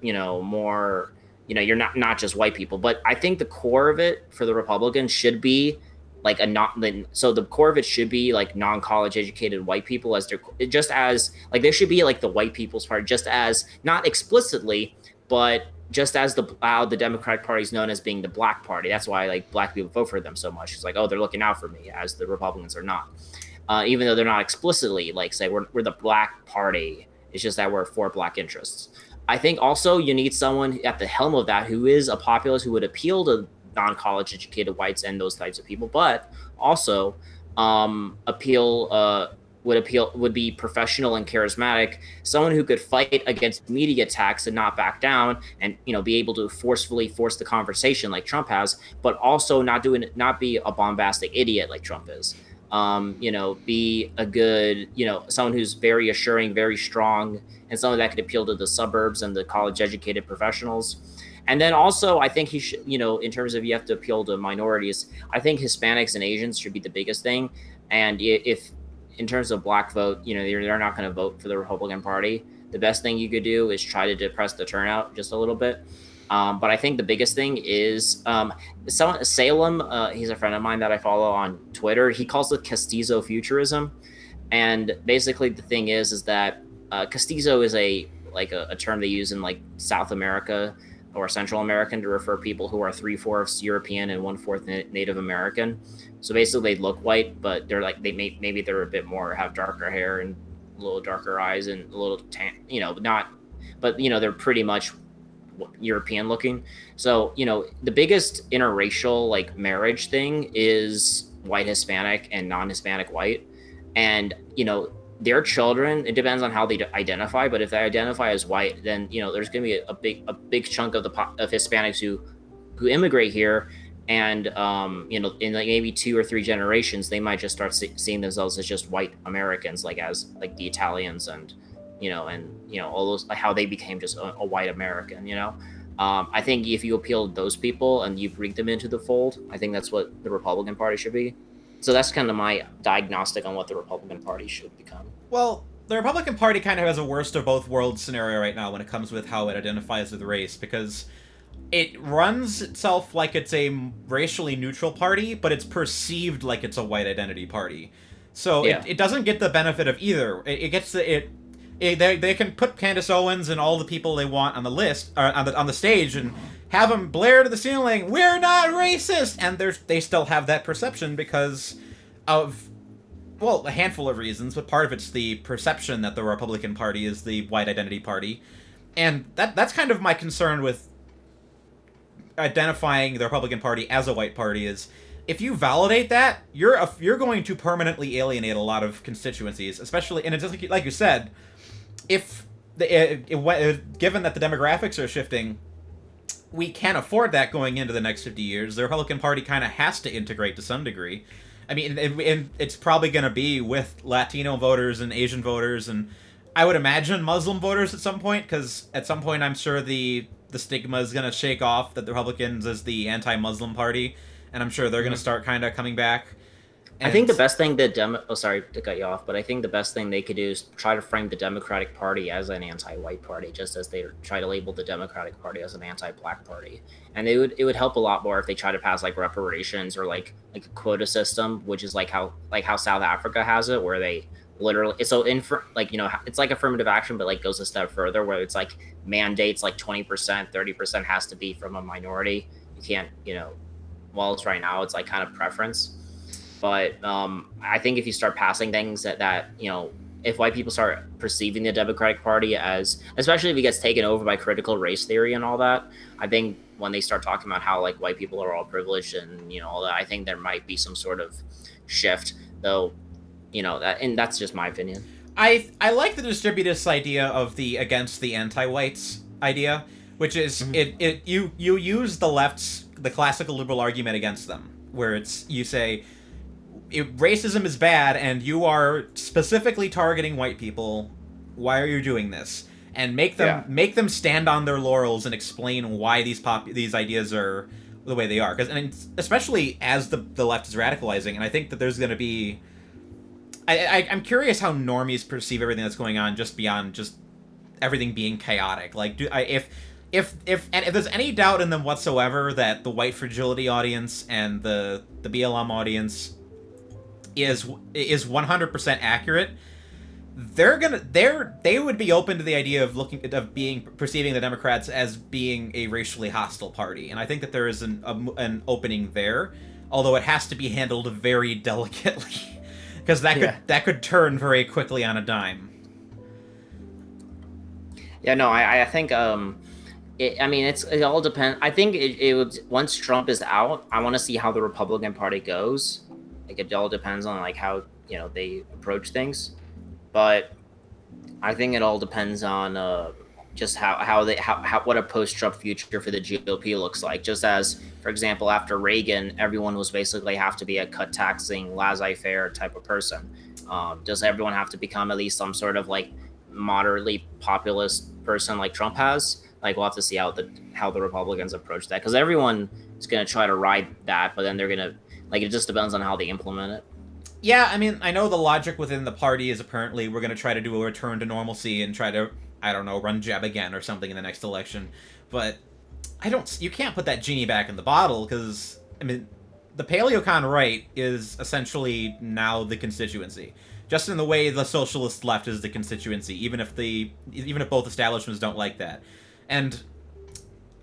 more. You're not just white people, but I think the core of it for the Republicans should be the core of it should be non-college educated white people, as they're just as there should be the white people's party, just as not explicitly, but just as how the Democratic Party is known as being the black party. That's why black people vote for them so much. It's oh, they're looking out for me, as the Republicans are not, even though they're not explicitly say we're the black party. It's just that we're for black interests. I think also you need someone at the helm of that who is a populist, who would appeal to non-college educated whites and those types of people, but also would be professional and charismatic, someone who could fight against media attacks and not back down, and be able to forcefully force the conversation like Trump has, but also not be a bombastic idiot like Trump is. be a good, someone who's very assuring, very strong, and someone that could appeal to the suburbs and the college educated professionals. And then also, I think he should, in terms of you have to appeal to minorities, I think Hispanics and Asians should be the biggest thing. And if in terms of black vote, they're not going to vote for the Republican Party, the best thing you could do is try to depress the turnout just a little bit. But I think the biggest thing is Salem. He's a friend of mine that I follow on Twitter. He calls it Castizo futurism, and basically the thing is that Castizo is a term they use in like South America or Central American to refer people who are 3/4 European and 1/4 Native American. So basically, they look white, but they're like maybe they're a bit more, have darker hair and a little darker eyes and a little tan. But they're pretty much European looking. So the biggest interracial like marriage thing is white Hispanic and non-Hispanic white, and their children, it depends on how they identify, but if they identify as white, then there's going to be a big chunk of of Hispanics who immigrate here, and in like maybe 2 or 3 generations they might just start seeing themselves as just white Americans, like the Italians and all those, like how they became just a white American. I think if you appeal to those people and you bring them into the fold, I think that's what the Republican Party should be. So that's kind of my diagnostic on what the Republican Party should become. Well, the Republican Party kind of has a worst of both worlds scenario right now when it comes with how it identifies with race, because it runs itself like it's a racially neutral party, but it's perceived like it's a white identity party. So yeah. it doesn't get the benefit of either. It gets they can put Candace Owens and all the people they want on the list, on the stage, and have them blare to the ceiling, "We're not racist," and they still have that perception because of, well, a handful of reasons, but part of it's the perception that the Republican Party is the white identity party, and that's kind of my concern with identifying the Republican Party as a white party. Is if you validate that, you're going to permanently alienate a lot of constituencies, especially, and it's just like you said, if given that the demographics are shifting, we can't afford that going into the next 50 years. The Republican Party kind of has to integrate to some degree. I mean, it's probably going to be with Latino voters and Asian voters, and I would imagine Muslim voters at some point, because at some point I'm sure the stigma is going to shake off that the Republicans is the anti-Muslim party, and I'm sure they're going to start kind of coming back. And I think the best thing that sorry to cut you off, but I think the best thing they could do is try to frame the Democratic Party as an anti-white party, just as they try to label the Democratic Party as an anti-black party. And it would help a lot more if they try to pass like reparations or like a quota system, which is like how South Africa has it, where they literally, it's like affirmative action, but like goes a step further, where it's like mandates like 20%, 30% has to be from a minority. You can't, while it's right now, it's like kind of preference. But I think if you start passing things that if white people start perceiving the Democratic Party as, especially if it gets taken over by critical race theory and all that, I think when they start talking about how like white people are all privileged and all that, I think there might be some sort of shift, though. And that's just my opinion. I like the distributist idea of the against the anti-whites idea, which is you use the left's, the classical liberal argument against them, where you say racism is bad and you are specifically targeting white people. Why are you doing this? And make them stand on their laurels and explain why these ideas are the way they are. Because, and especially as the left is radicalizing, and I think that there's going to be. I'm curious how normies perceive everything that's going on, just beyond just everything being chaotic. Like, if there's any doubt in them whatsoever that the white fragility audience and the BLM audience is 100% accurate, they would be open to the idea of perceiving the Democrats as being a racially hostile party, and I think that there is an opening there, although it has to be handled very delicately, because that could turn very quickly on a dime. Yeah, no, I think it all depends. I think it would, once Trump is out, I want to see how the Republican Party goes. Like, it all depends on like how they approach things, but I think it all depends on just how what a post-Trump future for the GOP looks like. Just as, for example, after Reagan, everyone was basically have to be a cut taxing, laissez-faire type of person. Does everyone have to become at least some sort of like moderately populist person like Trump has? Like, we'll have to see how the Republicans approach that, because everyone is going to try to ride that, but then they're going to, like, it just depends on how they implement it. Yeah, I mean, I know the logic within the party is apparently we're going to try to do a return to normalcy and try to, I don't know, run Jeb again or something in the next election. But you can't put that genie back in the bottle, because, I mean, the paleocon right is essentially now the constituency. Just in the way the socialist left is the constituency, even if both establishments don't like that. And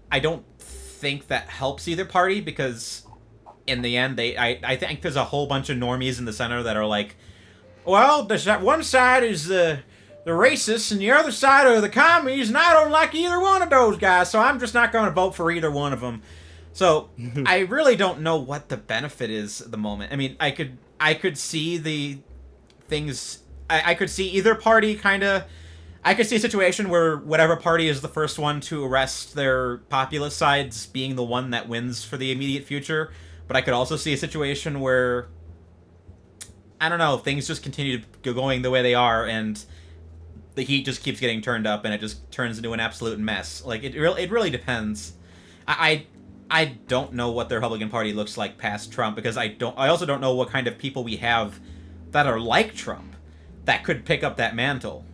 I don't think that helps either party, because in the end, I think there's a whole bunch of normies in the center that are like, well, one side is the racists and the other side are the commies, and I don't like either one of those guys, so I'm just not going to vote for either one of them. So I really don't know what the benefit is at the moment. I mean, I could see the things. I could see either party kind of. I could see a situation where whatever party is the first one to arrest their populist sides being the one that wins for the immediate future. But I could also see a situation where, I don't know, things just continue to go going the way they are, and the heat just keeps getting turned up, and it just turns into an absolute mess. Like, it really depends. I don't know what the Republican Party looks like past Trump, because I also don't know what kind of people we have that are like Trump that could pick up that mantle.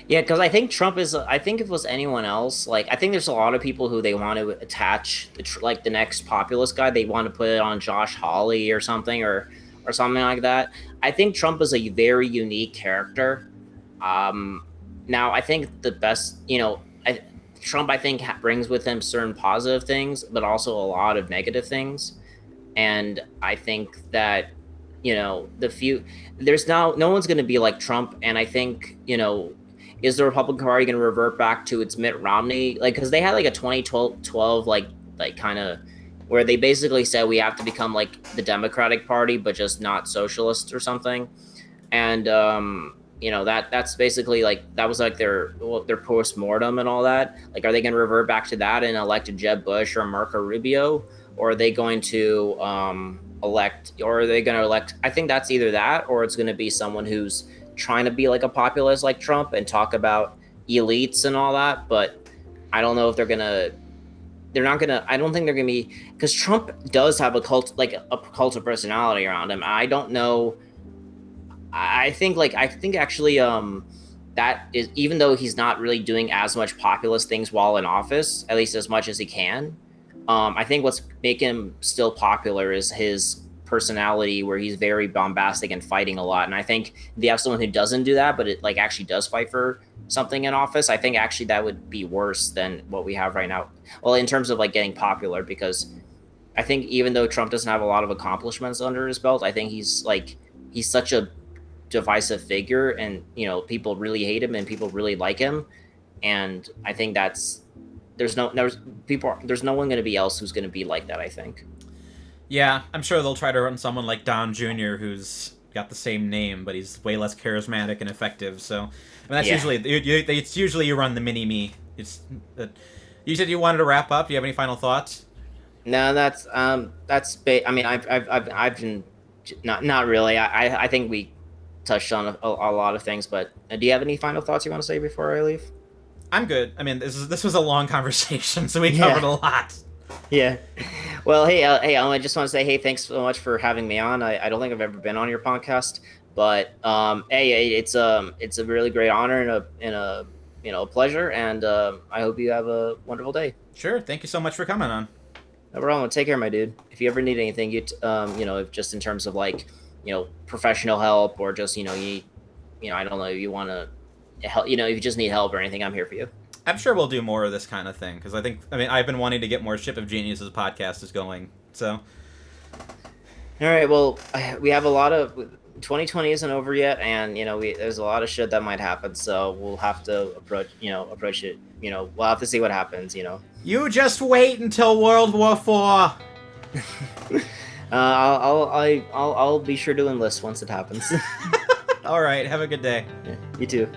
Yeah, because I think Trump is. I think if it was anyone else, like, I think there's a lot of people who they want to attach the next populist guy. They want to put it on Josh Hawley or something or something like that. I think Trump is a very unique character. Now, I think the best, Trump, I think, brings with him certain positive things, but also a lot of negative things. And I think that, there's now no one's going to be like Trump. And I think, is the Republican Party going to revert back to its Mitt Romney? Like, because they had like a 2012 like kind of where they basically said we have to become like the Democratic Party, but just not socialist or something. And that's basically like that was like their post-mortem and all that. Like, are they going to revert back to that and elect a Jeb Bush or Marco Rubio, or are they going to elect? I think that's either that, or it's going to be someone who's trying to be like a populist like Trump and talk about elites and all that. But I don't know if I don't think they're gonna be, because Trump does have a cult of personality around him. I don't know. I think actually that is, even though he's not really doing as much populist things while in office, at least as much as he can, I think what's making him still popular is his personality, where he's very bombastic and fighting a lot. And I think if you have someone who doesn't do that, but it like actually does fight for something in office, I think actually that would be worse than what we have right now. Well, in terms of like getting popular, because I think even though Trump doesn't have a lot of accomplishments under his belt, I think he's such a divisive figure, and people really hate him and people really like him. And I think there's no one going to be else who's going to be like that, I think. Yeah, I'm sure they'll try to run someone like Don Jr., who's got the same name, but he's way less charismatic and effective. So, I mean, that's usually you run the mini-me. You said you wanted to wrap up. Do you have any final thoughts? No, I mean, I've been not really. I think we touched on a lot of things, but do you have any final thoughts you want to say before I leave? I'm good. I mean, this was a long conversation, so we covered a lot. Yeah. Well, hey, I just want to say, hey, thanks so much for having me on. I don't think I've ever been on your podcast, but hey, it's a really great honor and a pleasure, and I hope you have a wonderful day. Sure. Thank you so much for coming on. No problem. Take care, my dude. If you ever need anything, if just in terms of like, professional help, or just, I don't know, if you want to help, if you just need help or anything, I'm here for you. I'm sure we'll do more of this kind of thing, because I've been wanting to get more Ship of Geniuses podcast is going, so. All right, well, we have a lot of, 2020 isn't over yet, and, there's a lot of shit that might happen, so we'll have to approach it, we'll have to see what happens, You just wait until World War IV. I'll be sure to enlist once it happens. All right, have a good day. Yeah, you too.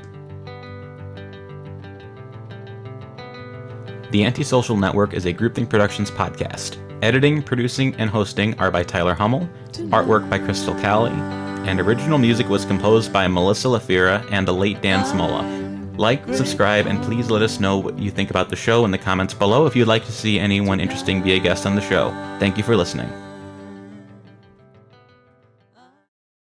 The AntiSocial Network is a Groupthink Productions podcast. Editing, producing, and hosting are by Tyler Hummel, artwork by Crystal Calley, and original music was composed by Melissa LaFira and the late Dan Smolla. Like, subscribe, and please let us know what you think about the show in the comments below if you'd like to see anyone interesting be a guest on the show. Thank you for listening.